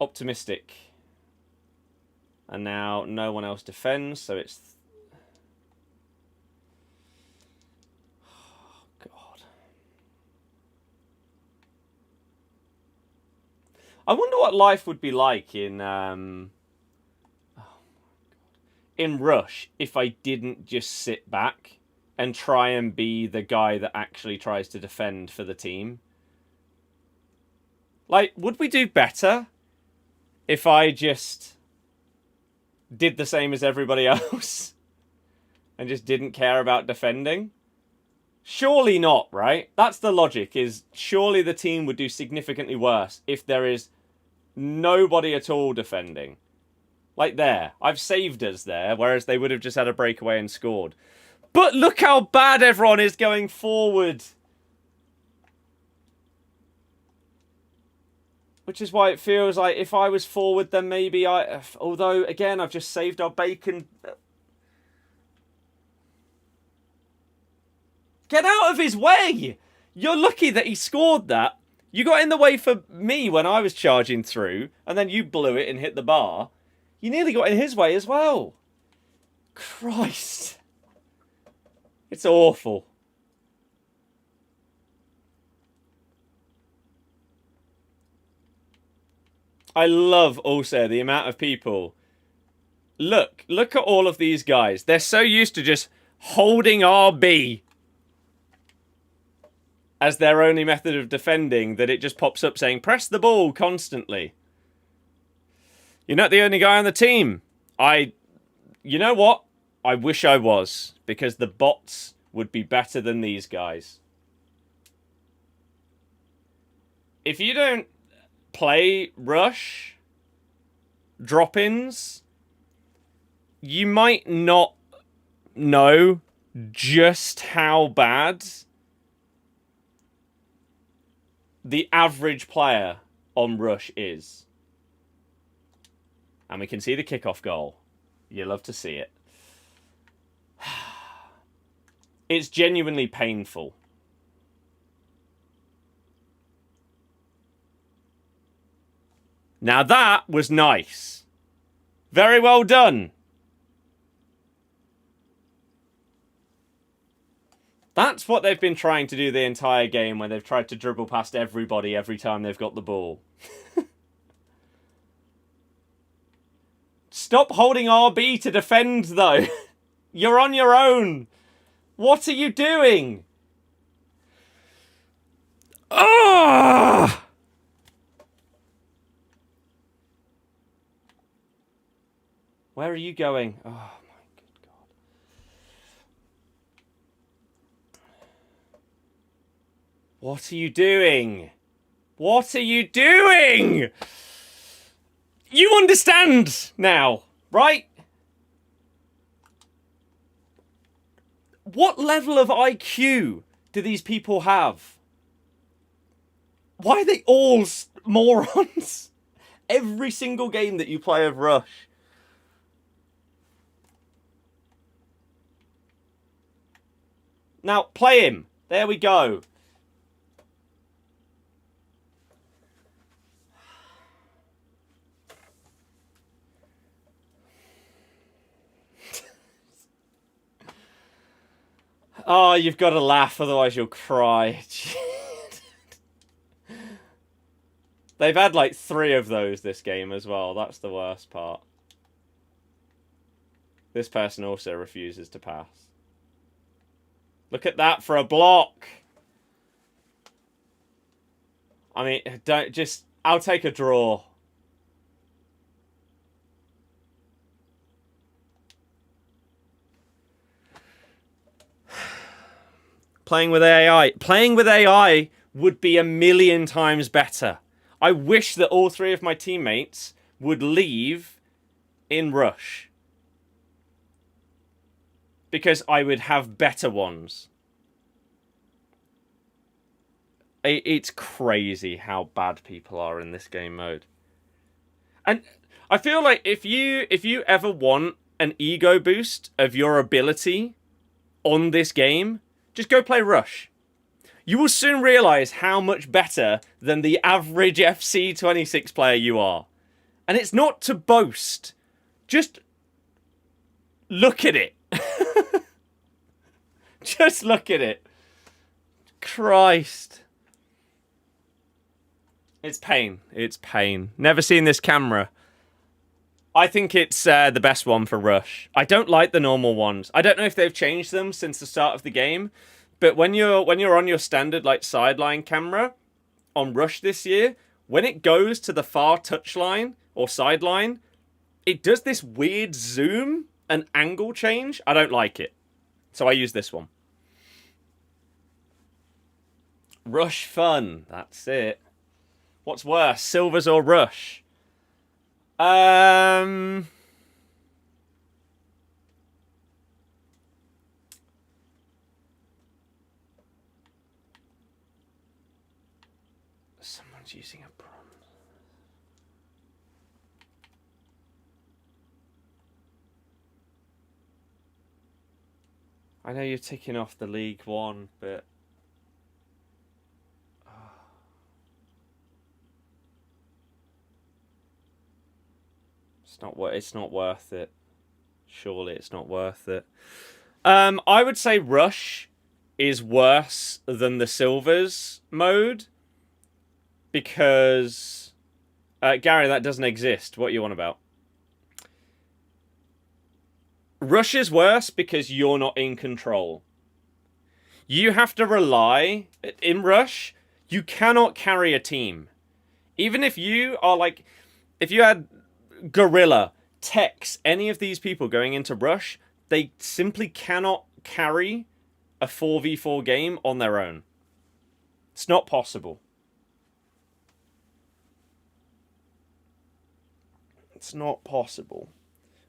Optimistic. And now no one else defends, so it's... Oh, God. I wonder what life would be like in... in Rush if I didn't just sit back and try and be the guy that actually tries to defend for the team. Like, would we do better if I just did the same as everybody else and just didn't care about defending? Surely not, right? That's the logic, is surely the team would do significantly worse if there is nobody at all defending. Like there. I've saved us there, whereas they would have just had a breakaway and scored. But look how bad everyone is going forward. Which is why it feels like if I was forward, then maybe I... Although, again, I've just saved our bacon. Get out of his way! You're lucky that he scored that. You got in the way for me when I was charging through, and then you blew it and hit the bar. You nearly got in his way as well. Christ. It's awful. I love also the amount of people. Look at all of these guys. They're so used to just holding RB as their only method of defending that it just pops up saying, press the ball constantly. You're not the only guy on the team. You know what? I wish I was, because the bots would be better than these guys. If you don't play Rush drop-ins, you might not know just how bad the average player on Rush is. And we can see the kickoff goal. You love to see it. It's genuinely painful. Now that was nice. Very well done. That's what they've been trying to do the entire game, when they've tried to dribble past everybody every time they've got the ball. Stop holding RB to defend, though. You're on your own. What are you doing? Ah! Where are you going? Oh, my good God. What are you doing? What are you doing? You understand now, right? What level of IQ do these people have? Why are they all morons? Every single game that you play of Rush. Now, play him. There we go. Oh, you've got to laugh, otherwise you'll cry. They've had like 3 of those this game as well. That's the worst part. This person also refuses to pass. Look at that for a block. I mean, don't just... I'll take a draw. Playing with AI. Playing with AI would be a million times better. I wish that all 3 of my teammates would leave in Rush. Because I would have better ones. It's crazy how bad people are in this game mode. And I feel like if you ever want an ego boost of your ability on this game, just go play Rush. You will soon realize how much better than the average FC26 player you are. And it's not to boast. Just look at it. Just look at it. Christ. It's pain. It's pain. Never seen this camera. I think it's the best one for Rush. I don't like the normal ones. I don't know if they've changed them since the start of the game. But when you're on your standard like sideline camera on Rush this year, when it goes to the far touchline or sideline, it does this weird zoom and angle change. I don't like it. So I use this one. Rush fun. That's it. What's worse, Silvers or Rush? Someone's using a bronze. I know you're ticking off the League One, but it's not worth it. Surely it's not worth it. I would say Rush is worse than the Silvers mode because Gary, that doesn't exist. What are you on about? Rush is worse because you're not in control. You have to rely in Rush. You cannot carry a team. Even if you are like, if you had Gorilla, Tex, any of these people going into Rush, they simply cannot carry a 4v4 game on their own. It's not possible. It's not possible.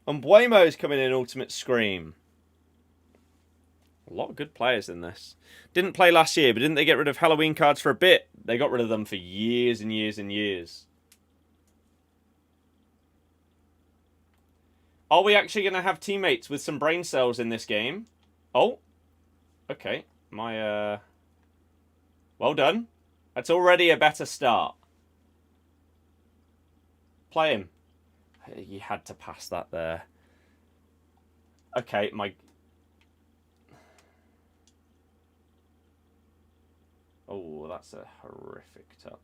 And Buemo's coming in Ultimate Scream. A lot of good players in this. Didn't play last year, but didn't they get rid of Halloween cards for a bit? They got rid of them for years and years and years. Are we actually going to have teammates with some brain cells in this game? Oh. Okay. Well done. That's already a better start. Play him. You had to pass that there. Okay, Oh, that's a horrific touch.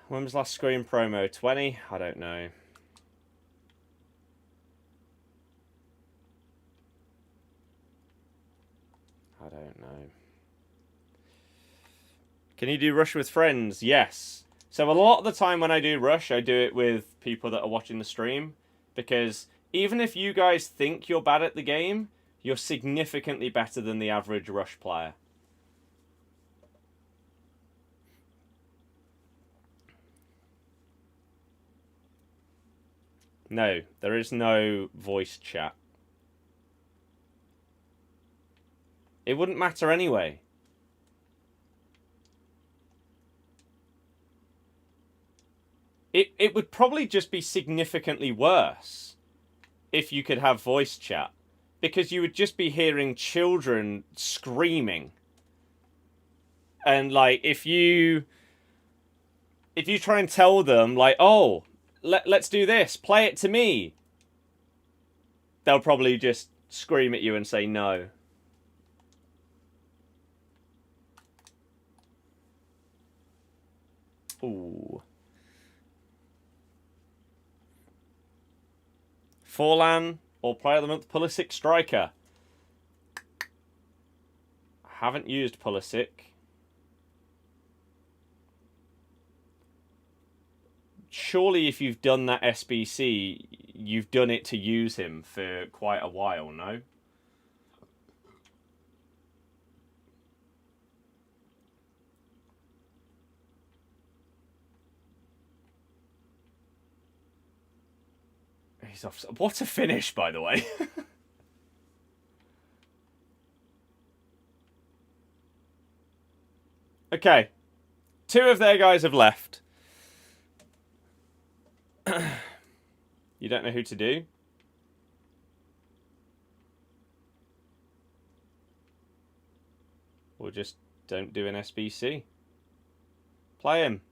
When was last Scream promo? 20? I don't know. I don't know. Can you do Rush with friends? Yes. So a lot of the time when I do Rush, I do it with people that are watching the stream. Because even if you guys think you're bad at the game, you're significantly better than the average Rush player. No, there is no voice chat. It wouldn't matter anyway. It would probably just be significantly worse if you could have voice chat. Because you would just be hearing children screaming. And, like, if you try and tell them, like, oh, let's do this, play it to me, they'll probably just scream at you and say no. Ooh. Forlan or Player of the Month Pulisic striker. Haven't used Pulisic. Surely if you've done that SBC, you've done it to use him for quite a while, no? He's off. What a finish, by the way. Okay. 2 of their guys have left. You don't know who to do? Or just don't do an SBC. Play him.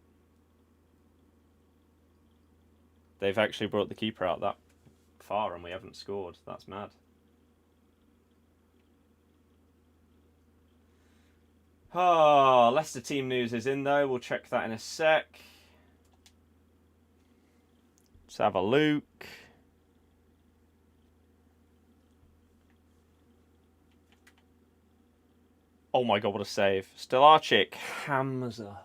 They've actually brought the keeper out that far and we haven't scored. That's mad. Oh, Leicester team news is in though. We'll check that in a sec. Let's have a look. Oh my god, what a save. Stelarczyk. Hamza.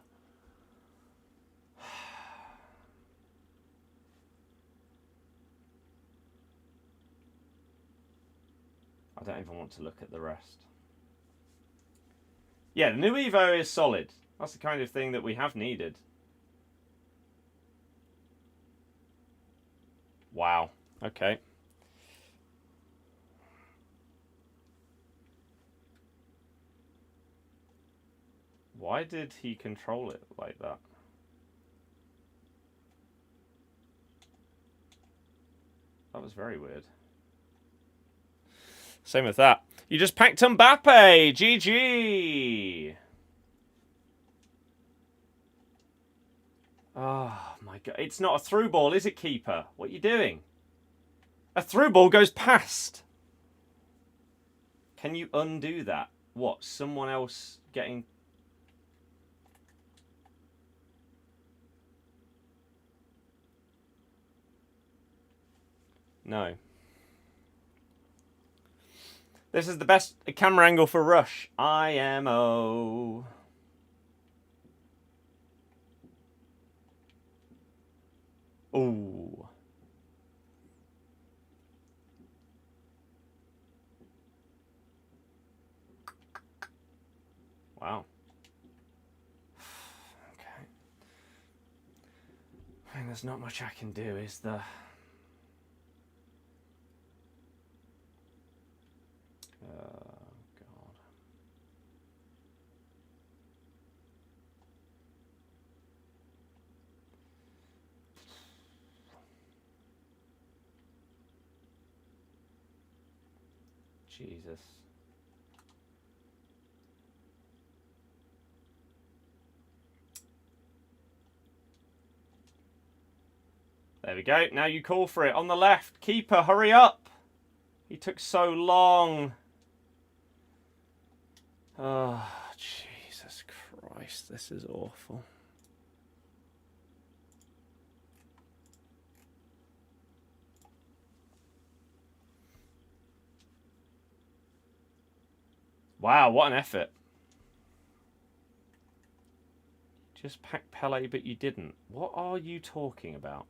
I don't even want to look at the rest. Yeah, the new Evo is solid. That's the kind of thing that we have needed. Wow. Okay. Why did he control it like that? That was very weird. Same with that. You just packed Mbappe! GG! Oh my god. It's not a through ball, is it, keeper? What are you doing? A through ball goes past. Can you undo that? What? Someone else getting... No. This is the best camera angle for Rush. IMO. Ooh. Wow. Okay. I mean, there's not much I can do, is there? God. Jesus. There we go. Now you call for it. On the left. Keeper, hurry up. He took so long. Oh, Jesus Christ. This is awful. Wow, what an effort. Just packed Pele, but you didn't. What are you talking about?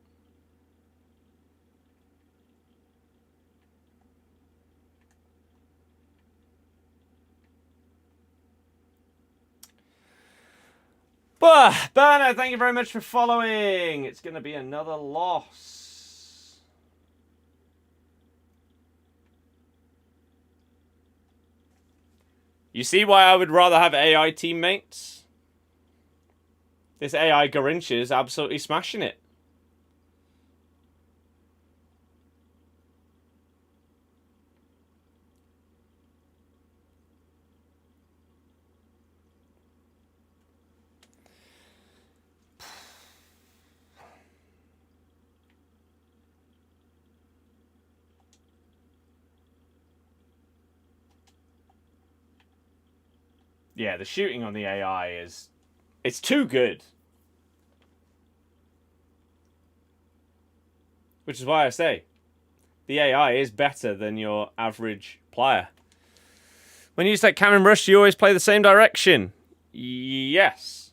Berno, thank you very much for following. It's going to be another loss. You see why I would rather have AI teammates? This AI Garincha is absolutely smashing it. Yeah, the shooting on the AI is... It's too good. Which is why I say, the AI is better than your average player. When you use that Cannon Rush, you always play the same direction. Yes.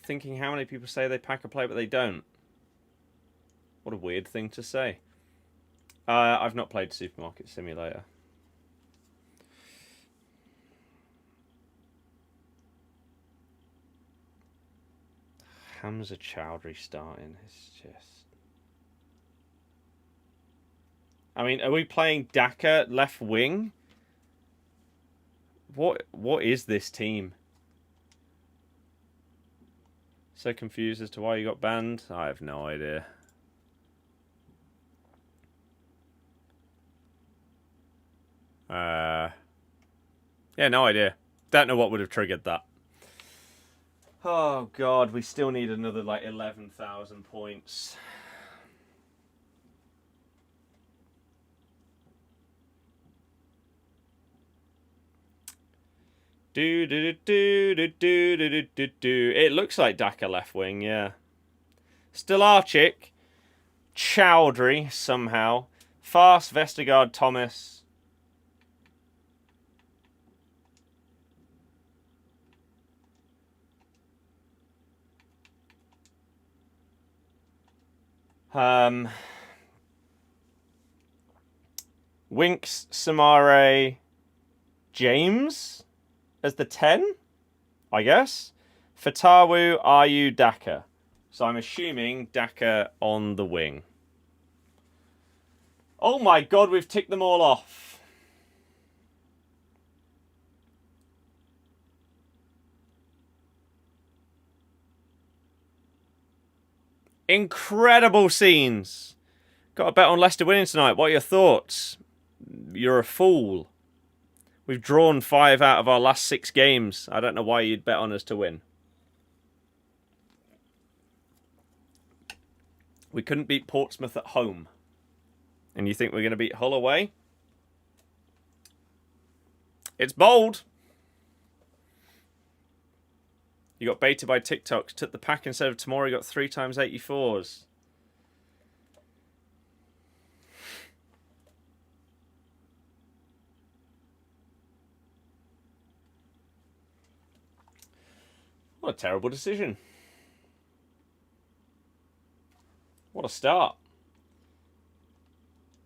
Thinking how many people say they pack a play, but they don't. What a weird thing to say. I've not played Supermarket Simulator. Hamza Chowdhury starting. It's just... I mean, are we playing Daka left wing? What is this team? So confused as to why you got banned. I have no idea. Yeah, no idea. Don't know what would have triggered that. Oh god, we still need another like 11,000 points. It looks like Daka left wing, yeah. Stelarczyk, Chowdhury somehow, Fast, Vestergaard, Thomas. Winks, Samare, James as the 10, I guess. Fatawu, Ayu, Daka. So I'm assuming Daka on the wing. Oh my god, we've ticked them all off. Incredible scenes. Got a bet on Leicester winning tonight. What are your thoughts? You're a fool. We've drawn 5 out of our last 6 games. I don't know why you'd bet on us to win. We couldn't beat Portsmouth at home. And you think we're going to beat Hull away? It's bold. You got baited by TikToks. Took the pack instead of tomorrow. You got 3 times 84s. What a terrible decision. What a start.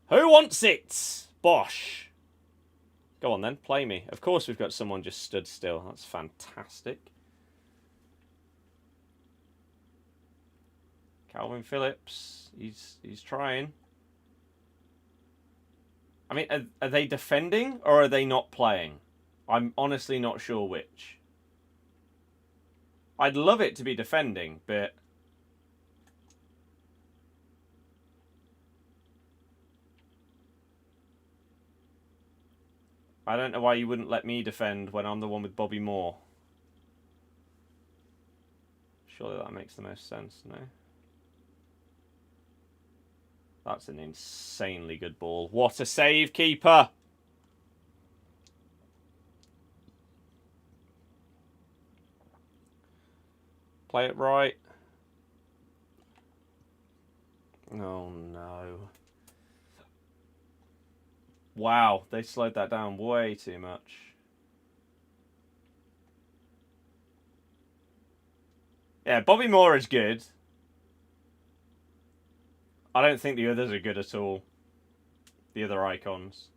Who wants it? Bosh. Go on then, play me. Of course we've got someone just stood still. That's fantastic. Calvin Phillips. He's trying. I mean, are they defending or are they not playing? I'm honestly not sure which. I'd love it to be defending, but... I don't know why you wouldn't let me defend when I'm the one with Bobby Moore. Surely that makes the most sense, no? That's an insanely good ball. What a save, keeper! Play it right. Oh no. Wow, they slowed that down way too much. Yeah, Bobby Moore is good. I don't think the others are good at all. The other icons.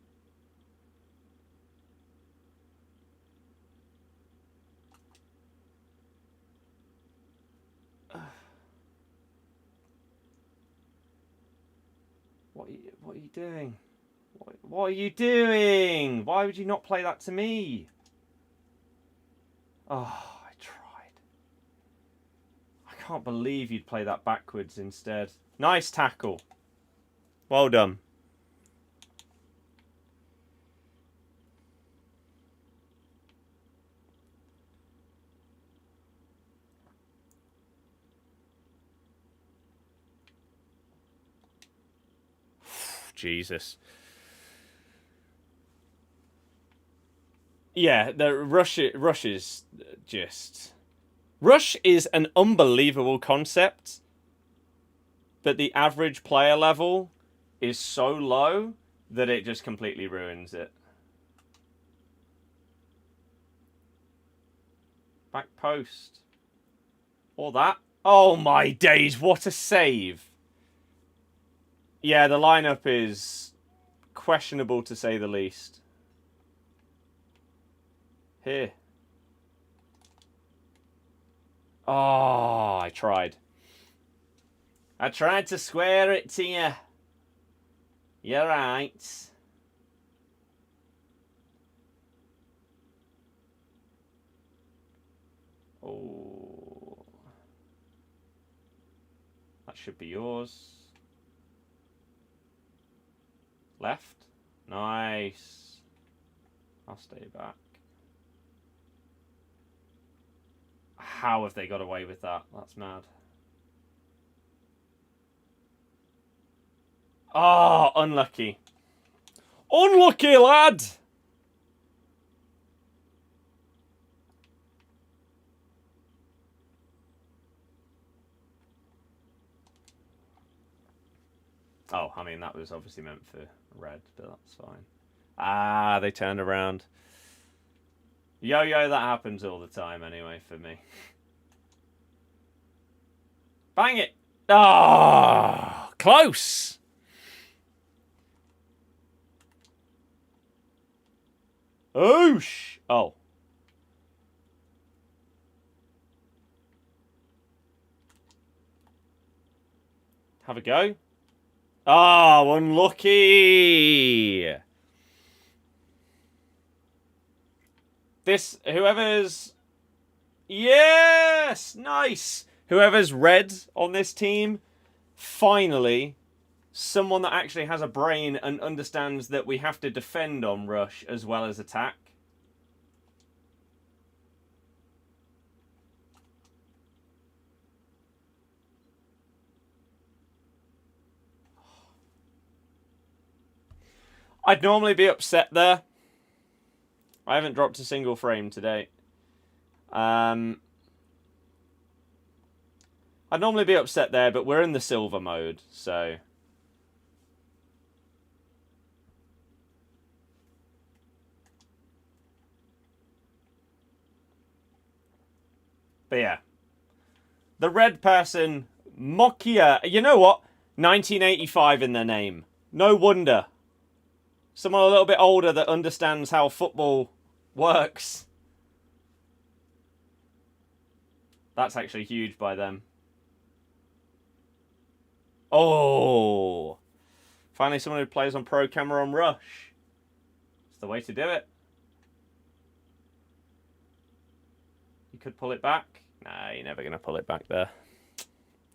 What are you doing? What are you doing? Why would you not play that to me? Oh, I tried. I can't believe you'd play that backwards instead. Nice tackle. Well done. Jesus. Yeah, the Rush is just... Rush is an unbelievable concept, but the average player level is so low that it just completely ruins it. Back post. Or that. Oh my days, what a save. Yeah, the lineup is questionable to say the least. Here. Oh, I tried. I tried to square it to you. You're right. Oh. That should be yours. Left. Nice. I'll stay back. How have they got away with that? That's mad. Oh, unlucky. Unlucky, lad! Oh, I mean, that was obviously meant for red, but that's fine. Ah, they turned around. Yo-yo, that happens all the time anyway for me. Bang it! Ah, oh, close! Oosh! Oh. Have a go. Oh, unlucky! This, whoever's... Yes! Nice! Whoever's red on this team, finally, someone that actually has a brain and understands that we have to defend on rush as well as attack. I'd normally be upset there. I haven't dropped a single frame today. I'd normally be upset there, but we're in the silver mode, so... But yeah. The red person, Mokia. You know what? 1985 in their name. No wonder. Someone a little bit older that understands how football works. That's actually huge by them. Oh. Finally someone who plays on Pro Camera on Rush. It's the way to do it. You could pull it back. Nah, you're never going to pull it back there.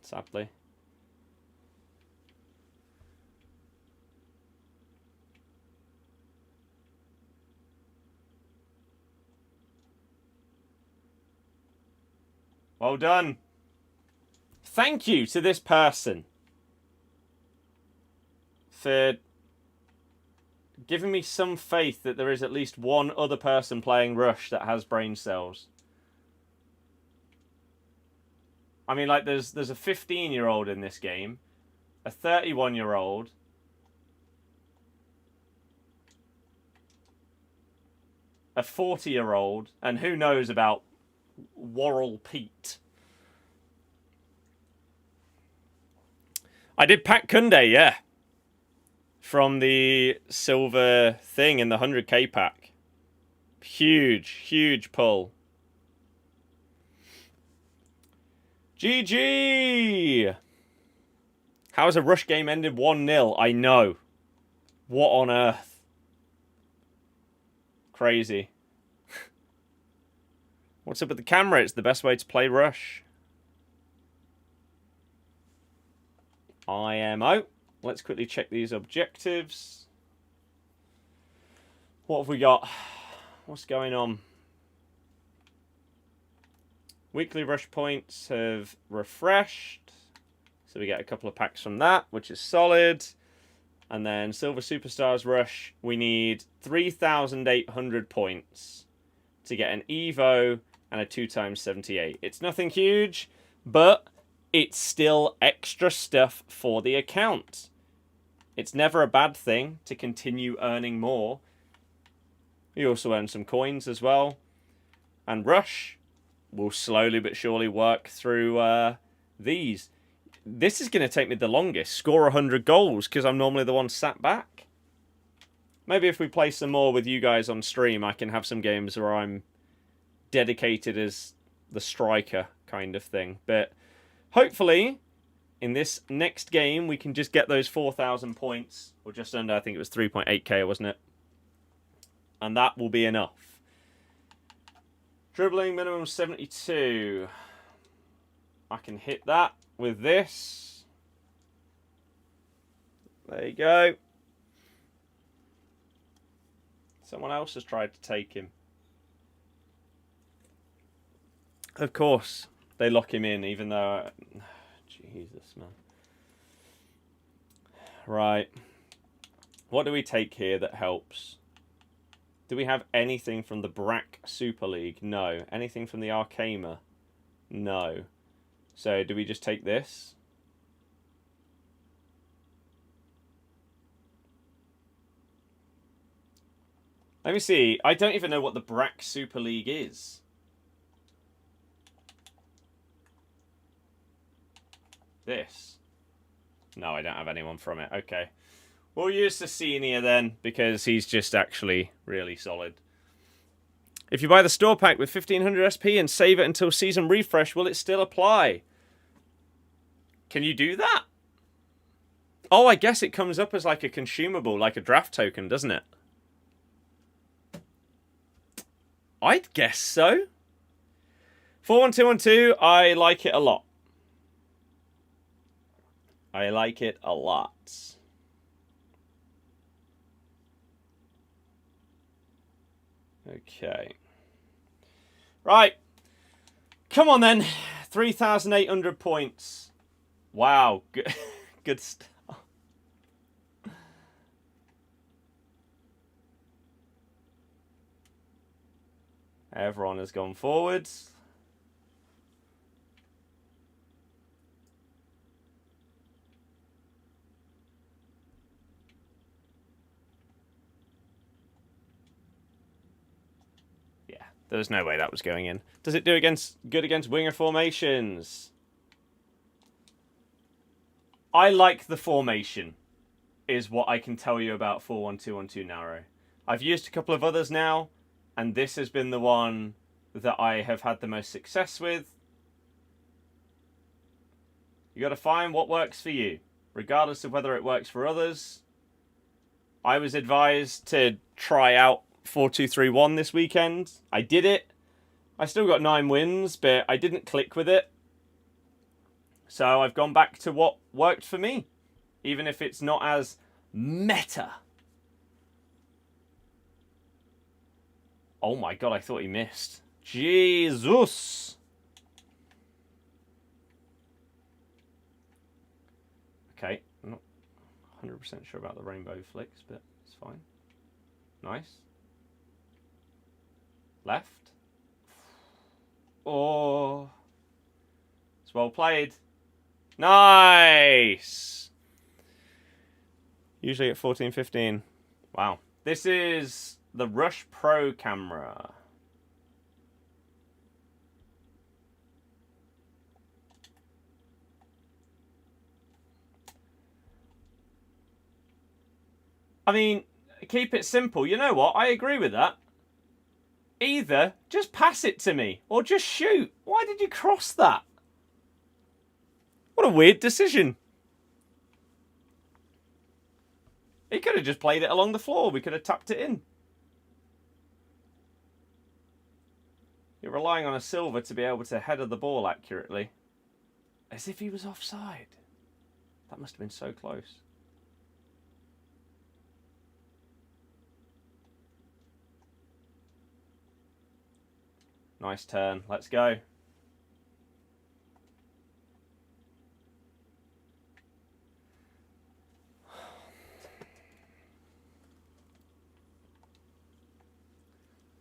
Sadly. Well done. Thank you to this person for giving me some faith that there is at least one other person playing Rush that has brain cells. I mean, like, there's a 15-year-old in this game, a 31-year-old, a 40-year-old, and who knows about Warrell Pete. I did pack Kunde, yeah. From the silver thing in the 100k pack. Huge, huge pull. GG! How's a rush game ended 1-0? I know. What on earth? Crazy. What's up with the camera? It's the best way to play rush. IMO. Let's quickly check these objectives. What have we got? What's going on? Weekly rush points have refreshed. So we get a couple of packs from that, which is solid. And then Silver Superstars Rush, we need 3,800 points to get an Evo and a 2x78. It's nothing huge, but it's still extra stuff for the account. It's never a bad thing to continue earning more. You also earn some coins as well. And Rush will slowly but surely work through these. This is going to take me the longest. Score 100 goals because I'm normally the one sat back. Maybe if we play some more with you guys on stream, I can have some games where I'm dedicated as the striker kind of thing. But hopefully, in this next game, we can just get those 4,000 points. Or just under, I think it was 3.8k, wasn't it? And that will be enough. Dribbling minimum 72. I can hit that with this. There you go. Someone else has tried to take him. Of course, they lock him in, even though... Jesus, man. Right. What do we take here that helps? Do we have anything from the BRAC Super League? No. Anything from the Arcama? No. So, do we just take this? Let me see. I don't even know what the BRAC Super League is. This. No, I don't have anyone from it. Okay. We'll use the senior then, because he's just actually really solid. If you buy the store pack with 1500 SP and save it until season refresh, will it still apply? Can you do that? Oh, I guess it comes up as like a consumable, like a draft token, doesn't it? I'd guess so. 41212, I like it a lot. I like it a lot. Okay. Right. Come on then. 3,800 points. Wow. Good, good stuff. Everyone has gone forwards. There's no way that was going in. Does it do good against winger formations? I like the formation, is what I can tell you about 4-1-2-1-2 narrow. I've used a couple of others now, and this has been the one that I have had the most success with. You got to find what works for you, regardless of whether it works for others. I was advised to try out 4-2-3-1 this weekend. I did it. I still got 9 wins, but I didn't click with it. So I've gone back to what worked for me, even if it's not as meta. Oh my god, I thought he missed. Jesus. Okay, I'm not 100% sure about the rainbow flicks, but it's fine. Nice. Left. Oh. It's well played. Nice. Usually at 14-15. Wow. This is the Rush Pro camera. I mean, keep it simple. You know what? I agree with that. Either just pass it to me or just shoot. Why did you cross that? What a weird decision. He could have just played it along the floor. We could have tapped it in. You're relying on a Silva to be able to header the ball accurately. As if he was offside. That must have been so close. Nice turn. Let's go.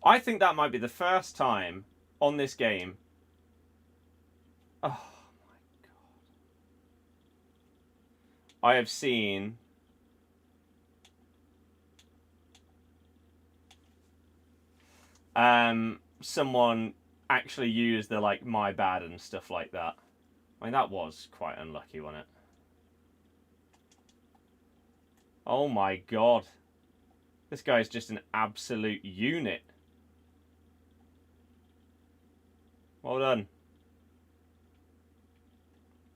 I think that might be the first time on this game. Oh my God. I have seen someone actually use the like my bad and stuff like that. I mean, that was quite unlucky, wasn't it? Oh my God. This guy's just an absolute unit. Well done.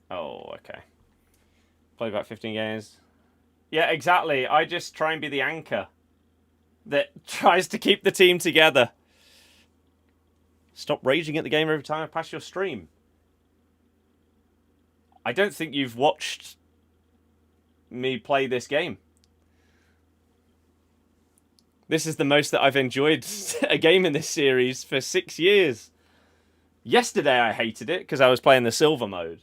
Oh, okay. Played about 15 games. Yeah, exactly. I just try and be the anchor that tries to keep the team together. Stop raging at the game every time I pass your stream. I don't think you've watched me play this game. This is the most that I've enjoyed a game in this series for 6 years. Yesterday I hated it because I was playing the silver mode.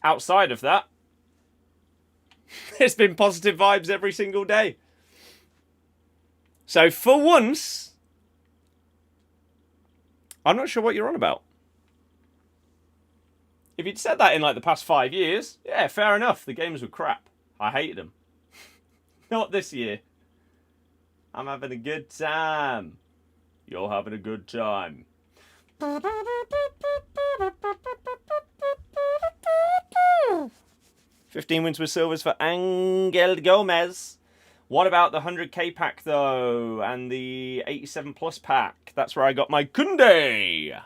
Outside of that, it's been positive vibes every single day. So for once, I'm not sure what you're on about. If you'd said that in like the past 5 years, yeah, fair enough. The games were crap. I hated them. Not this year. I'm having a good time. You're having a good time. 15 wins with silvers for Angel Gomez. What about the 100k pack though? And the 87 plus pack? That's where I got my Kunde.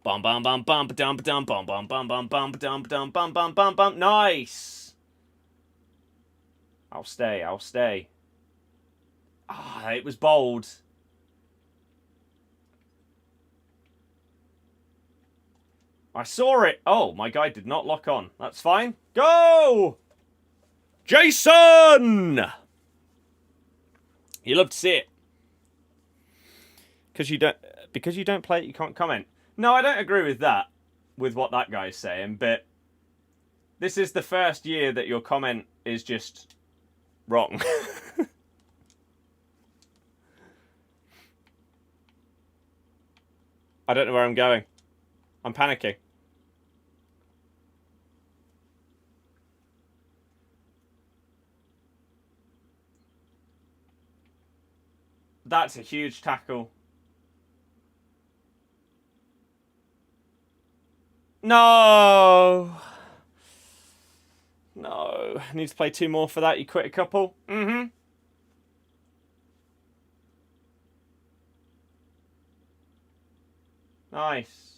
Bum bum bum bum bum bum bum bum bum bum bum bum bum bum bum bum bum. Nice. I'll stay. I'll stay. Ah, it was bold. I saw it. Oh, my guy did not lock on. That's fine. Go! Jason! You love to see it. Because you don't play it, you can't comment. No, I don't agree with that, with what that guy's saying, but this is the first year that your comment is just wrong. I don't know where I'm going. I'm panicking. That's a huge tackle. No. No. Need to play 2 more for that. You quit a couple. Mm-hmm. Nice.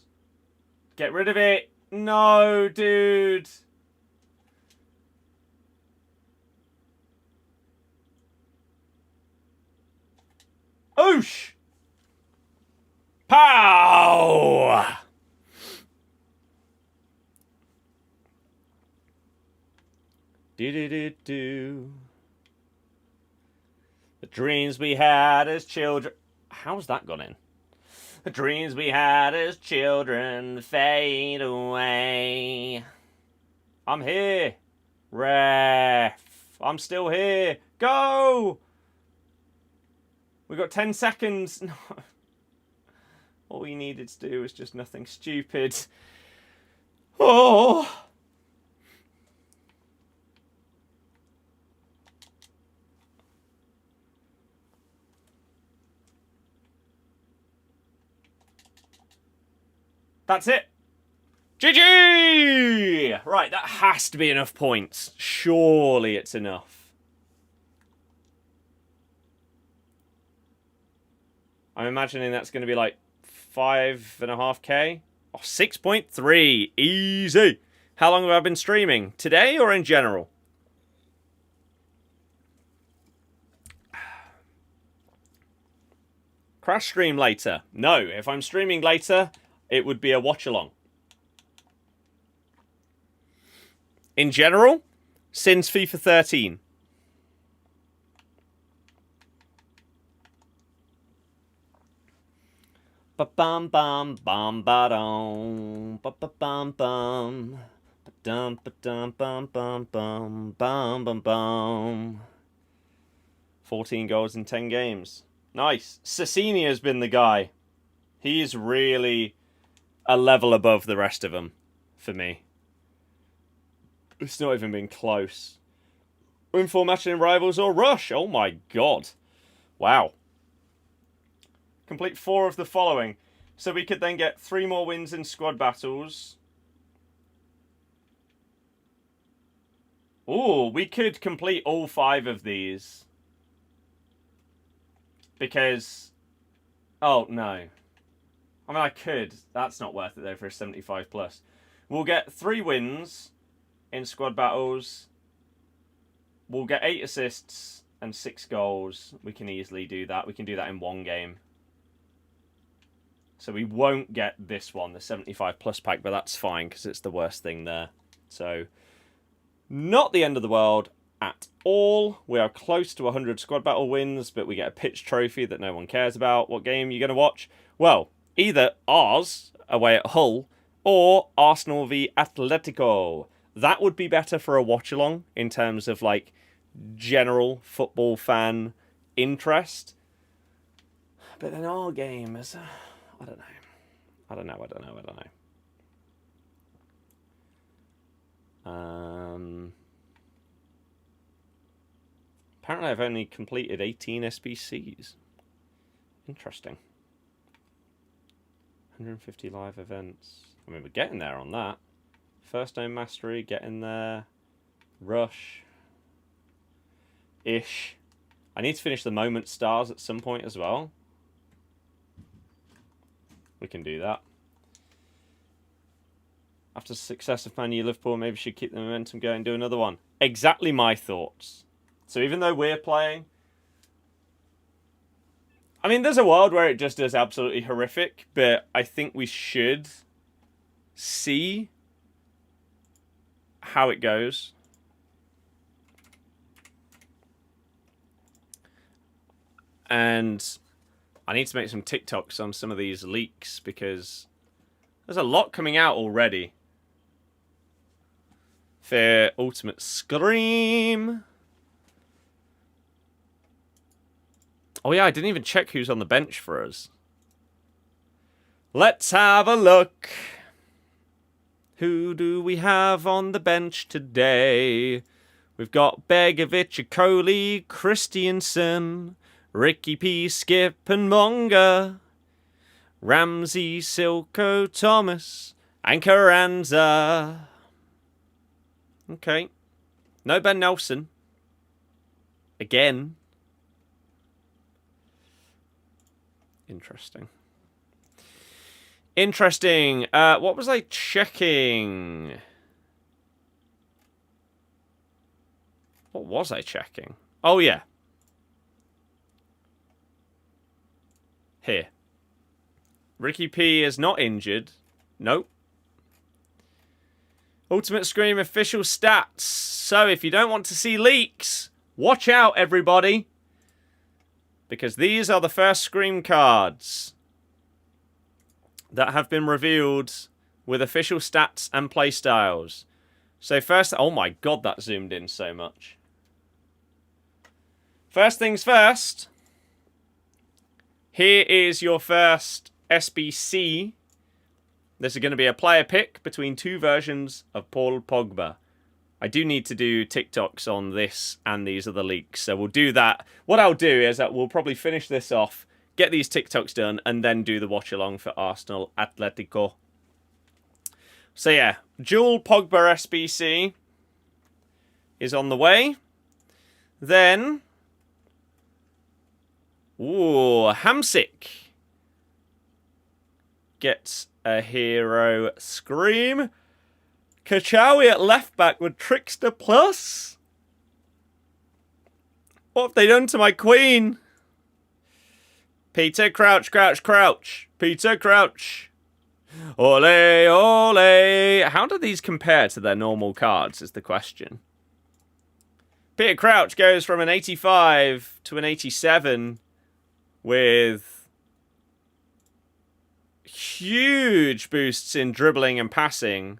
Get rid of it. No, dude. Oosh. Pow. Do. The dreams we had as children. How's that gone in? The dreams we had as children fade away. I'm here. Ref. I'm still here. Go! We got 10 seconds. No. All you needed to do was just nothing stupid. Oh! That's it. GG! Right, that has to be enough points. Surely it's enough. I'm imagining that's going to be like 5.5k. Oh, 6.3. Easy. How long have I been streaming? Today or in general? Crash stream later. No, if I'm streaming later, it would be a watch along. In general, since FIFA 13. Ba-bum bum bum ba-dum. Ba-ba-bum bum. Ba-dum ba-dum bum bum bum bum bum bum. 14 goals in 10 games. Nice. Cecchini has been the guy. He's really a level above the rest of them for me. It's not even been close. Win 4 matches in Rivals or Rush. Oh my god. Wow. Complete 4 of the following. So we could then get 3 more wins in squad battles. Ooh, we could complete all 5 of these. Because... Oh, no. I mean, I could. That's not worth it, though, for a 75 plus. We'll get 3 wins in squad battles. We'll get 8 assists and 6 goals. We can easily do that. We can do that in 1 game. So we won't get this one, the 75 plus pack, but that's fine because it's the worst thing there. So, not the end of the world at all. We are close to 100 squad battle wins, but we get a pitch trophy that no one cares about. What game are you going to watch? Well, either ours, away at Hull, or Arsenal v Atletico. That would be better for a watch-along in terms of, like, general football fan interest. But then our game is... I don't know. Apparently I've only completed 18 SBCs. Interesting. 150 live events. I mean, we're getting there on that. First Name Mastery, getting there. Rush. Ish. I need to finish the Moment Stars at some point as well. We can do that. After the success of Man U Liverpool, maybe we should keep the momentum going and do another one. Exactly my thoughts. So even though we're playing... I mean, there's a world where it just is absolutely horrific, but I think we should see how it goes. And I need to make some TikToks on some of these leaks because there's a lot coming out already. For Ultimate Scream. Oh yeah, I didn't even check who's on the bench for us. Let's have a look. Who do we have on the bench today? We've got Begovic, Akoli, Christiansen, Ricky P, Skip and Monga, Ramsey, Silko, Thomas, and Carranza. Okay. No Ben Nelson. Again. Interesting. Interesting. What was I checking? What was I checking? Oh, yeah. Here. Ricky P is not injured. Nope. Ultimate Scream official stats. So if you don't want to see leaks, watch out, everybody. Because these are the first Scream cards that have been revealed with official stats and playstyles. So first... Oh my god, that zoomed in so much. First things first. Here is your first SBC. This is going to be a player pick between 2 versions of Paul Pogba. I do need to do TikToks on this and these other leaks, so we'll do that. What I'll do is that we'll probably finish this off, get these TikToks done, and then do the watch-along for Arsenal Atletico. So yeah, dual Pogba SBC is on the way. Then, ooh, Hamsik gets a hero scream. Kachawi at left back with Trickster Plus. What have they done to my queen? Peter, crouch, crouch, crouch. Peter, crouch. Ole, ole. How do these compare to their normal cards is the question. Peter Crouch goes from an 85 to an 87 with huge boosts in dribbling and passing,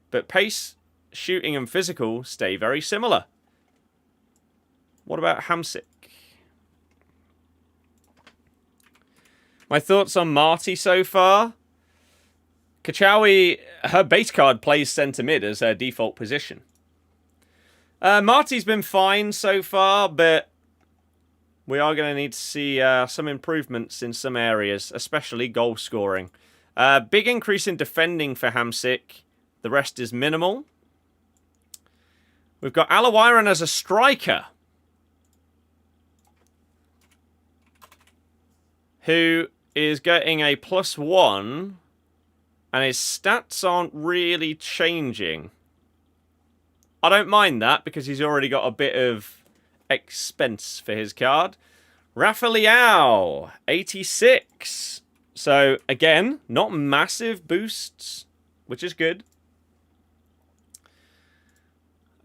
but pace, shooting and physical stay very similar. What about Hamsik? My thoughts on Marty so far? Kachawi, her base card plays centre mid as her default position. Marty's been fine so far, but we are going to need to see some improvements in some areas, especially goal scoring. Big increase in defending for Hamsik. The rest is minimal. We've got Alawiran as a striker, who is getting a +1, and his stats aren't really changing. I don't mind that, because he's already got a bit of expense for his card. Rafael, 86. So, again, not massive boosts, which is good.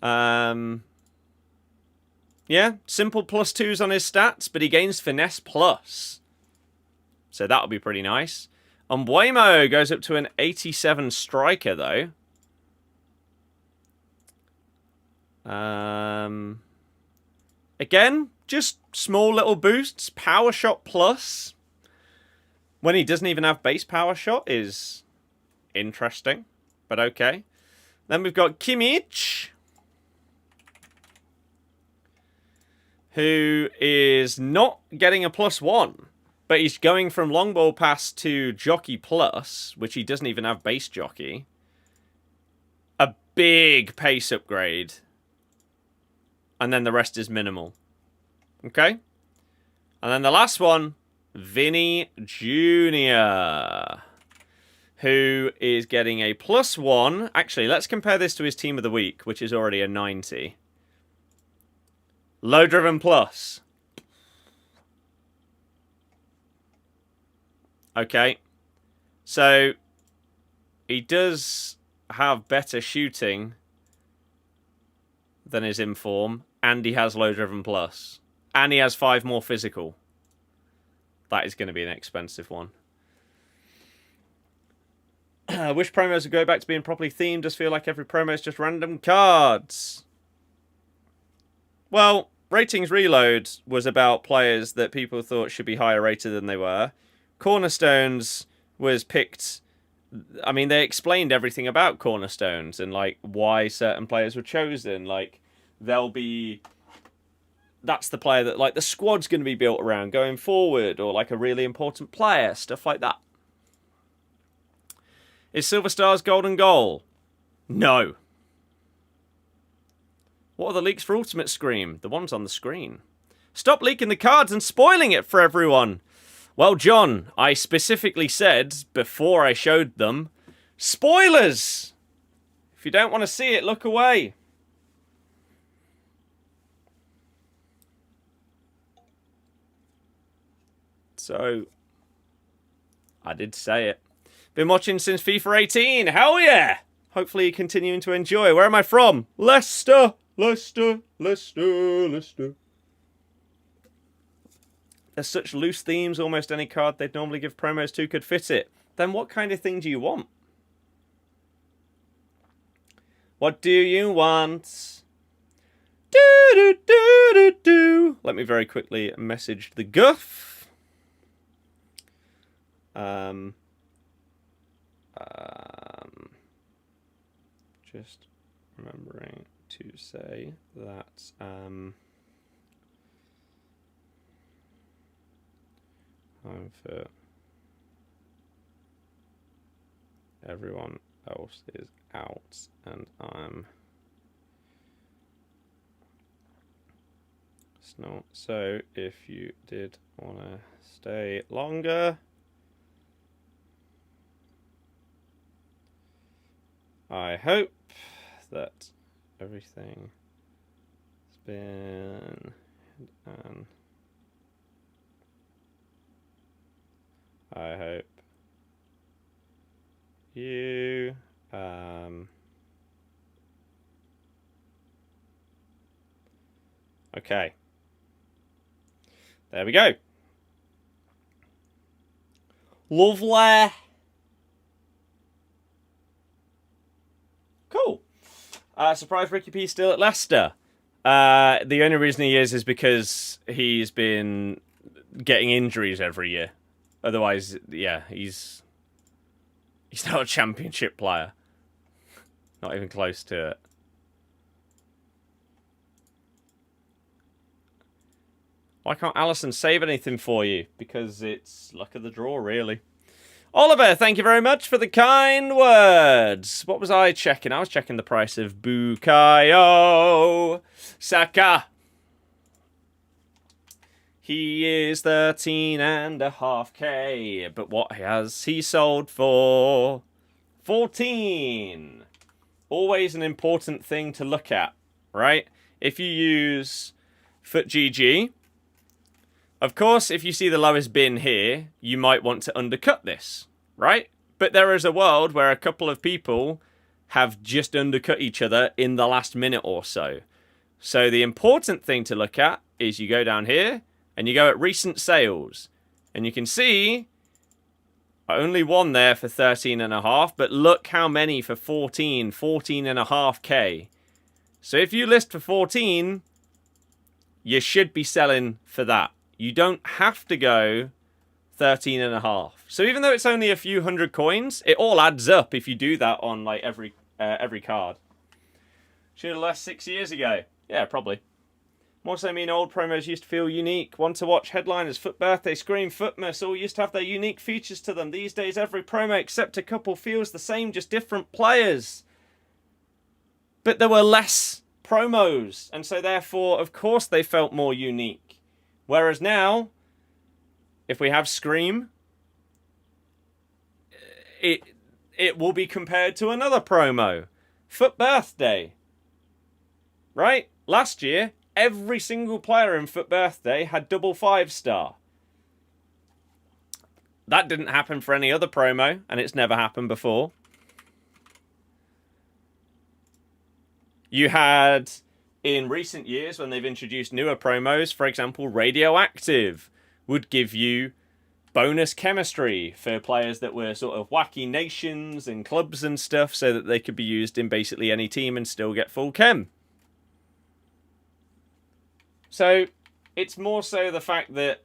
Yeah, simple +2s on his stats, but he gains Finesse Plus. So that'll be pretty nice. Mbuemo goes up to an 87 striker, though. Again, just small little boosts. Power Shot Plus, when he doesn't even have base Power Shot, is interesting, but okay. Then we've got Kimmich, who is not getting a +1, but he's going from long ball pass to Jockey Plus, which he doesn't even have base Jockey. A big pace upgrade. And then the rest is minimal. Okay? And then the last one, Vinny Jr., who is getting a +1. Actually, let's compare this to his Team of the Week, which is already a 90. Low Driven Plus. Okay. So, he does have better shooting than his inform, and he has Low Driven Plus. And he has 5 more physical. That is going to be an expensive one. I wish promos would go back to being properly themed. Does feel like every promo is just random cards. Well, Ratings Reload was about players that people thought should be higher rated than they were. Cornerstones was picked... I mean, they explained everything about Cornerstones and, like, why certain players were chosen. Like, they'll be... That's the player that, like, the squad's going to be built around going forward, or, like, a really important player, stuff like that. Is Silver Star's golden goal? No. What are the leaks for Ultimate Scream? The ones on the screen. Stop leaking the cards and spoiling it for everyone. Well, John, I specifically said, before I showed them, spoilers! If you don't want to see it, look away. So, I did say it. Been watching since FIFA 18. Hell yeah! Hopefully you're continuing to enjoy. Where am I from? Leicester! Leicester! Leicester! Leicester. There's such loose themes, almost any card they'd normally give promos to could fit it. Then what kind of thing do you want? What do you want? Do do do do do. Let me very quickly message the Guff. Just remembering to say that time for everyone else is out, and I'm not. So if you did want to stay longer, I hope that everything has been and I hope you okay. There we go. Lovely. Cool. Surprise Ricky P still at Leicester. The only reason he is because he's been getting injuries every year. Otherwise, yeah, he's not a championship player. Not even close to it. Why can't Allison save anything for you? Because it's luck of the draw, really. Oliver, thank you very much for the kind words. What was I checking? I was checking the price of Bukayo Saka. He is 13.5k, but what has he sold for? 14. Always an important thing to look at, right? If you use FootGG, of course, if you see the lowest bin here, you might want to undercut this, right? But there is a world where a couple of people have just undercut each other in the last minute or so. So the important thing to look at is you go down here and you go at recent sales. And you can see only one there for 13.5, but look how many for 14.5k. So if you list for 14, you should be selling for that. You don't have to go 13.5. So even though it's only a few hundred coins, it all adds up if you do that on like every card. Should have left 6 years ago. Yeah, probably. More so mean old promos used to feel unique. Want to watch headliners, Foot Birthday, Scream, Footmas all used to have their unique features to them. These days every promo except a couple feels the same, just different players. But there were less promos, and so therefore, of course, they felt more unique. Whereas now, if we have Scream, it will be compared to another promo. Foot Birthday. Right? Last year, every single player in Foot Birthday had double 5-star. That didn't happen for any other promo, and it's never happened before. You had, in recent years, when they've introduced newer promos, for example, Radioactive would give you bonus chemistry for players that were sort of wacky nations and clubs and stuff so that they could be used in basically any team and still get full chem. So it's more so the fact that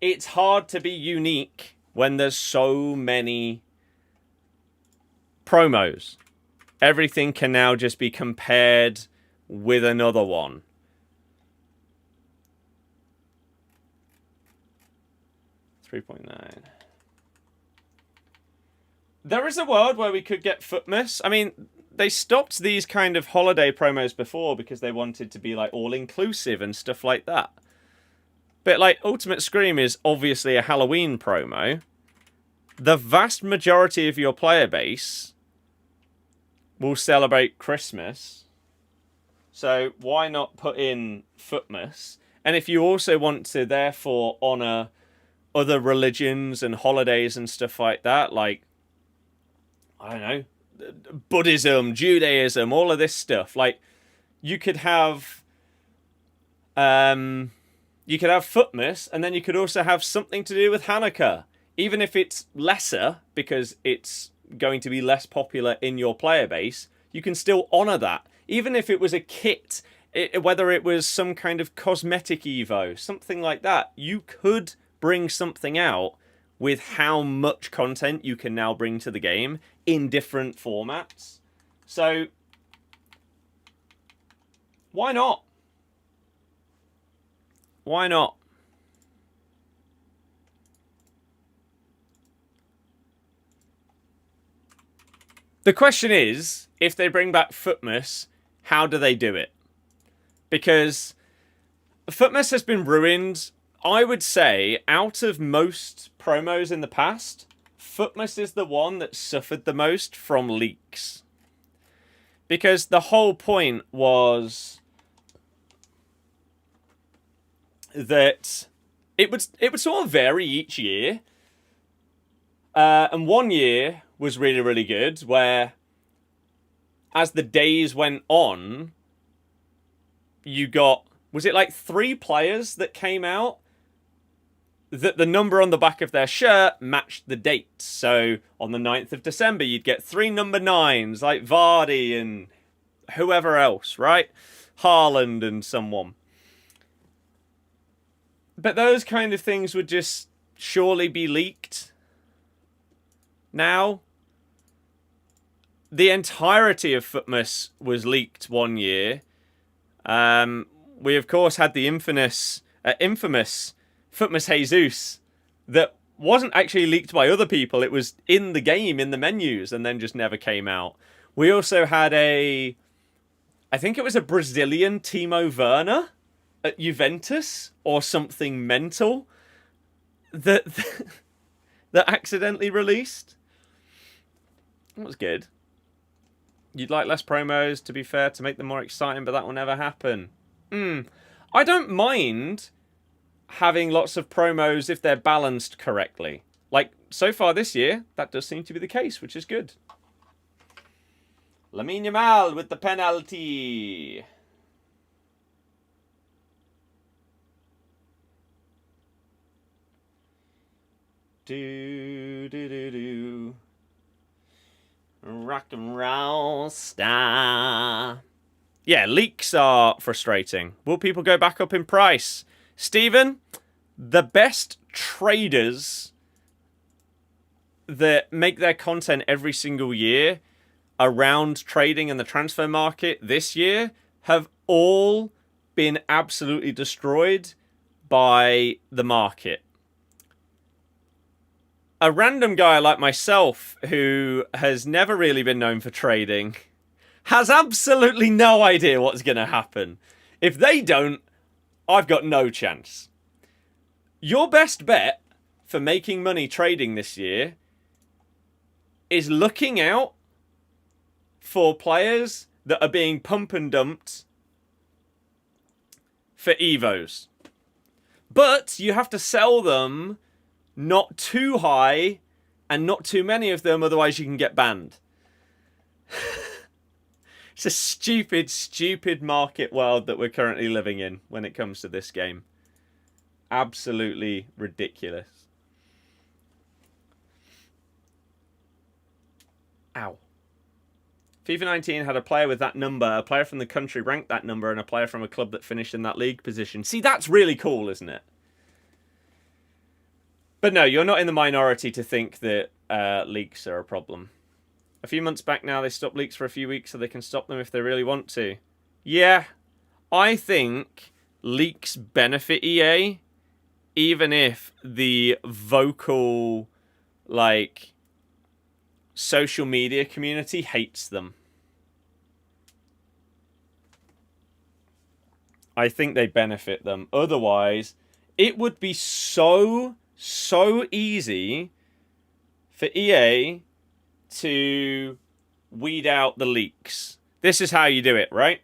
it's hard to be unique when there's so many promos. Everything can now just be compared with another one. $3.9. There is a world where we could get Footmas. I mean, they stopped these kind of holiday promos before because they wanted to be like all-inclusive and stuff like that. But like Ultimate Scream is obviously a Halloween promo. The vast majority of your player base will celebrate Christmas. So why not put in Footmas? And if you also want to therefore honour other religions and holidays and stuff like that, like, I don't know, Buddhism, Judaism, all of this stuff, like, you could have Footmas, and then you could also have something to do with Hanukkah, even if it's lesser because it's going to be less popular in your player base. You can still honour that. Even if it was a kit, whether it was some kind of cosmetic Evo, something like that, you could bring something out with how much content you can now bring to the game in different formats. So, why not? Why not? The question is, if they bring back Footmas, how do they do it? Because Footmas has been ruined, I would say, out of most promos in the past, Footmas is the one that suffered the most from leaks. Because the whole point was that it would sort of vary each year. And one year was really, really good, where as the days went on, you got, was it like 3 players that came out that the number on the back of their shirt matched the date. So on the 9th of December, you'd get 3 number 9s, like Vardy and whoever else, right? Haaland and someone. But those kind of things would just surely be leaked. Now, the entirety of Footmas was leaked one year. We, of course, had the infamous Footmas Jesus that wasn't actually leaked by other people. It was in the game, in the menus, and then just never came out. We also had I think it was a Brazilian Timo Werner at Juventus or something mental that accidentally released. That was good. You'd like less promos, to be fair, to make them more exciting, but that will never happen. I don't mind having lots of promos if they're balanced correctly. Like, so far this year, that does seem to be the case, which is good. Lamine Yamal with the penalty. Do. Rock and roll star. Yeah, leaks are frustrating. Will people go back up in price? Stephen, the best traders that make their content every single year around trading and the transfer market this year have all been absolutely destroyed by the market. A random guy like myself, who has never really been known for trading, has absolutely no idea what's going to happen. If they don't, I've got no chance. Your best bet for making money trading this year is looking out for players that are being pump and dumped for Evos. But you have to sell them not too high and not too many of them, otherwise you can get banned. It's a stupid, stupid market world that we're currently living in when it comes to this game. Absolutely ridiculous. Ow. FIFA 19 had a player with that number, a player from the country ranked that number, and a player from a club that finished in that league position. See, that's really cool, isn't it? But no, you're not in the minority to think that leaks are a problem. A few months back now, they stopped leaks for a few weeks so they can stop them if they really want to. Yeah, I think leaks benefit EA, even if the vocal, like, social media community hates them. I think they benefit them. Otherwise, it would be so easy for EA to weed out the leaks. This is how you do it, right?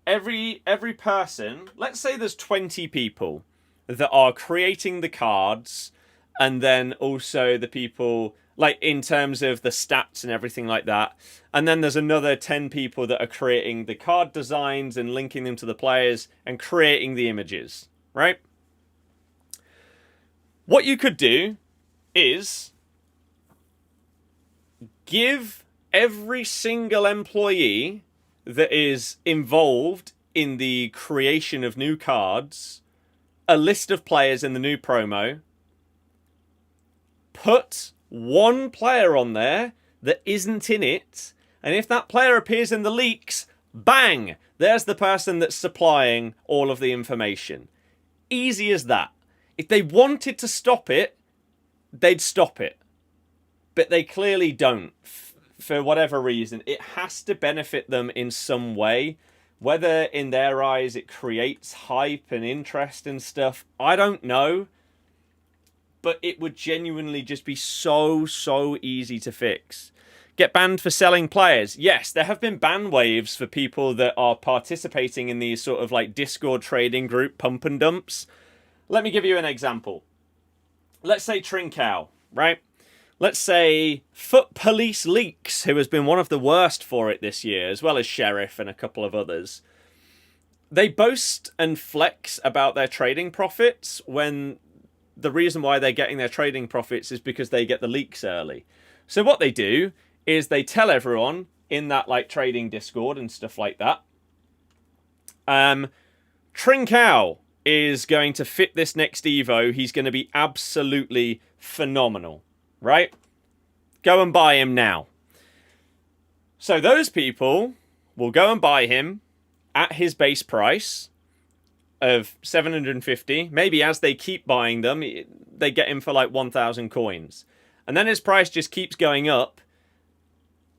Every person, let's say there's 20 people that are creating the cards, and then also the people, like, in terms of the stats and everything like that. And then there's another 10 people that are creating the card designs and linking them to the players and creating the images, right? What you could do is give every single employee that is involved in the creation of new cards a list of players in the new promo. Put one player on there that isn't in it, and if that player appears in the leaks, bang! There's the person that's supplying all of the information. Easy as that. If they wanted to stop it, they'd stop it. but they clearly don't. For whatever reason, it has to benefit them in some way. Whether in their eyes it creates hype and interest and stuff, I don't know. But it would genuinely just be so easy to fix. Get banned for selling players. Yes, there have been ban waves for people that are participating in these sort of like Discord trading group pump and dumps. Let me give you an example. Let's say Trincao, right? Let's say Foot Police Leaks, who has been one of the worst for it this year, as well as Sheriff and a couple of others. They boast and flex about their trading profits when the reason why they're getting their trading profits is because they get the leaks early. So what they do is they tell everyone in that like trading Discord and stuff like that, Trincao is going to fit this next Evo. He's going to be absolutely phenomenal, right? Go and buy him now. So those people will go and buy him at his base price of 750. Maybe as they keep buying them, they get him for like 1,000 coins. And then his price just keeps going up.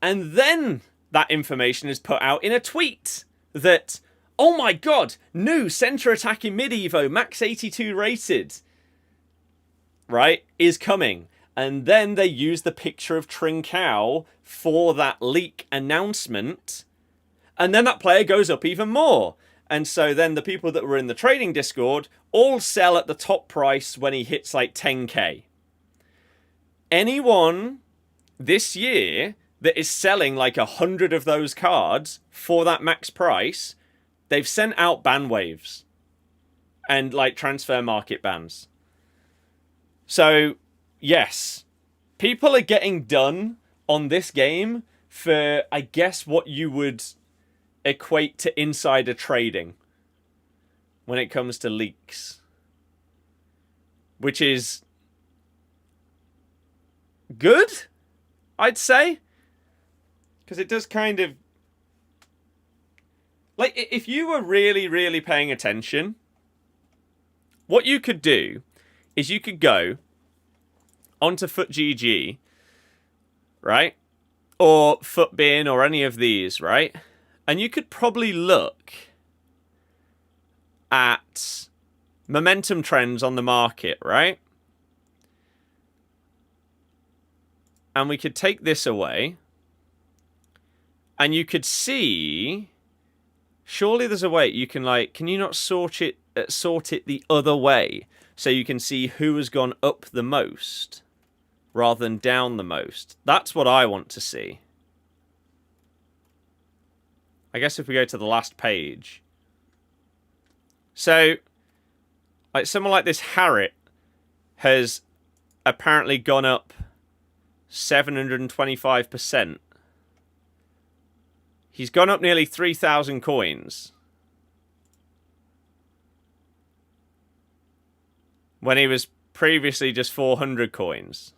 And then that information is put out in a tweet that, oh my god, new center attacking mid-evo, max 82 rated, right, is coming. And then they use the picture of Trincao for that leak announcement. And then that player goes up even more. And so then the people that were in the trading Discord all sell at the top price when he hits like 10k. Anyone this year that is selling like 100 of those cards for that max price, they've sent out ban waves and like transfer market bans. So yes, people are getting done on this game for, I guess, what you would equate to insider trading when it comes to leaks, which is good, I'd say, because it does kind of, like, if you were really paying attention, what you could do is you could go onto FootGG, right, or FootBin or any of these, right? And you could probably look at momentum trends on the market, right? And we could take this away. And you could see, surely there's a way you can like, can you not sort it the other way? So you can see who has gone up the most rather than down the most. That's what I want to see. I guess if we go to the last page. So, like someone like this Harriet has apparently gone up 725%. He's gone up nearly 3,000 coins. When he was previously just 400 coins.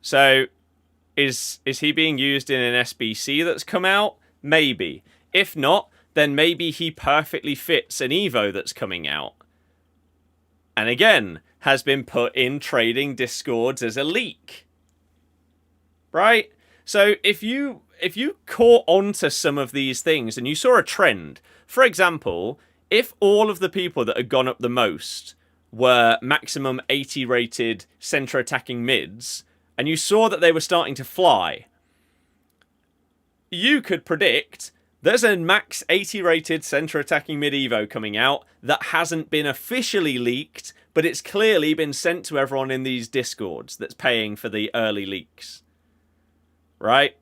So, is he being used in an SBC that's come out? Maybe. If not, then maybe he perfectly fits an Evo that's coming out. And again, has been put in trading Discords as a leak. Right? So if you caught onto some of these things and you saw a trend, for example, if all of the people that had gone up the most were maximum 80 rated center attacking mids, and you saw that they were starting to fly, you could predict there's a max 80 rated center attacking mid evo coming out that hasn't been officially leaked, but it's clearly been sent to everyone in these Discords that's paying for the early leaks. Right?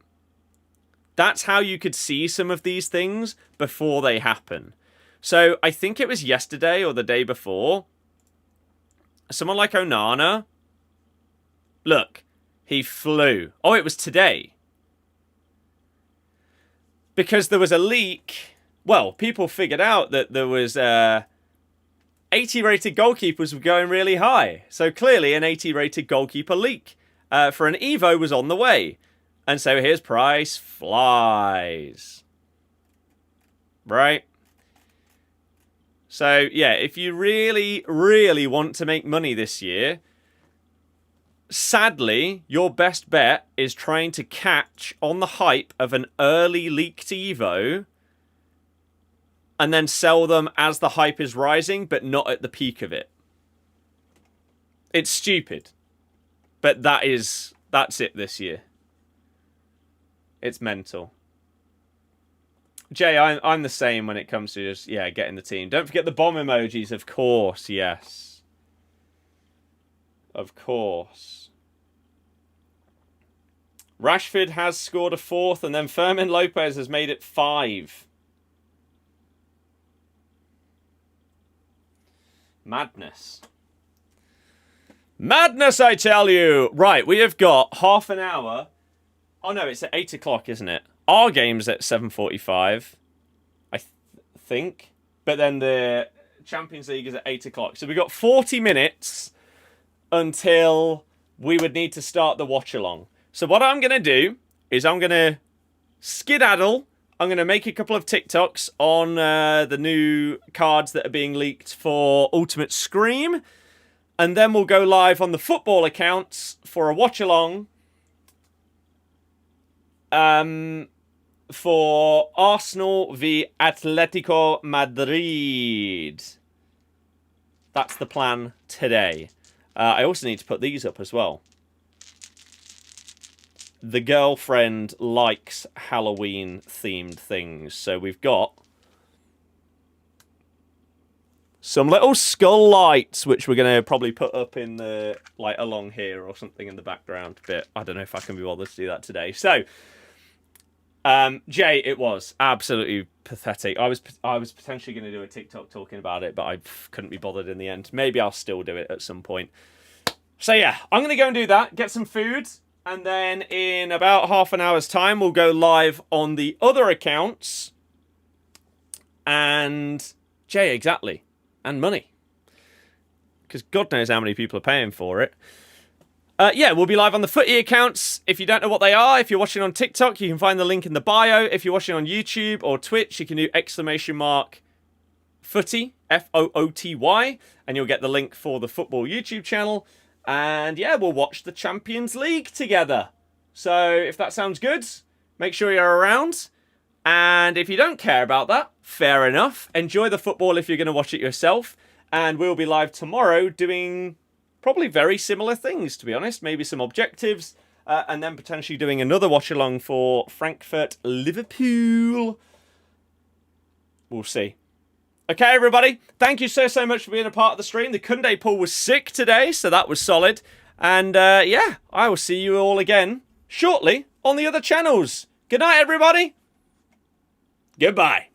That's how you could see some of these things before they happen. So I think it was yesterday or the day before, someone like Onana, look, he flew. Oh, it was today. Because there was a leak. Well, people figured out that there was 80 rated goalkeepers were going really high. So clearly an 80 rated goalkeeper leak for an Evo was on the way. And so his price flies. Right? So, yeah, if you really want to make money this year, sadly, your best bet is trying to catch on the hype of an early leaked Evo and then sell them as the hype is rising, but not at the peak of it. It's stupid. But that's it this year. It's mental. Jay, I'm the same when it comes to just, getting the team. Don't forget the bomb emojis, of course, yes. Of course. Rashford has scored a 4th, and then Fermin Lopez has made it 5. Madness. Madness, I tell you! Right, we have got half an hour. Oh no, it's at 8 o'clock, isn't it? Our game's at 7:45, I think. But then the Champions League is at 8 o'clock. So we've got 40 minutes until we would need to start the watch-along. So what I'm going to do is I'm going to skedaddle. I'm going to make a couple of TikToks on the new cards that are being leaked for Ultimate Scream. And then we'll go live on the football accounts for a watch-along. For Arsenal v Atletico Madrid. That's the plan today. I also need to put these up as well. The girlfriend likes Halloween-themed things. So we've got some little skull lights, which we're going to probably put up in the, along here or something in the background. But I don't know if I can be bothered to do that today. So, Jay, it was absolutely pathetic. I was potentially going to do a TikTok talking about it, but I couldn't be bothered in the end. Maybe I'll still do it at some point. So yeah, I'm going to go and do that, get some food, and then in about half an hour's time, we'll go live on the other accounts. And Jay, exactly. And money. Because God knows how many people are paying for it. We'll be live on the footy accounts. If you don't know what they are, if you're watching on TikTok, you can find the link in the bio. If you're watching on YouTube or Twitch, you can do !footy, F-O-O-T-Y, and you'll get the link for the football YouTube channel. And yeah, we'll watch the Champions League together. So if that sounds good, make sure you're around. And if you don't care about that, fair enough. Enjoy the football if you're going to watch it yourself. And we'll be live tomorrow doing probably very similar things, to be honest. Maybe some objectives. And then potentially doing another watch-along for Frankfurt, Liverpool. We'll see. Okay, everybody. Thank you so much for being a part of the stream. The Kunde pool was sick today, so that was solid. And I will see you all again shortly on the other channels. Good night, everybody. Goodbye.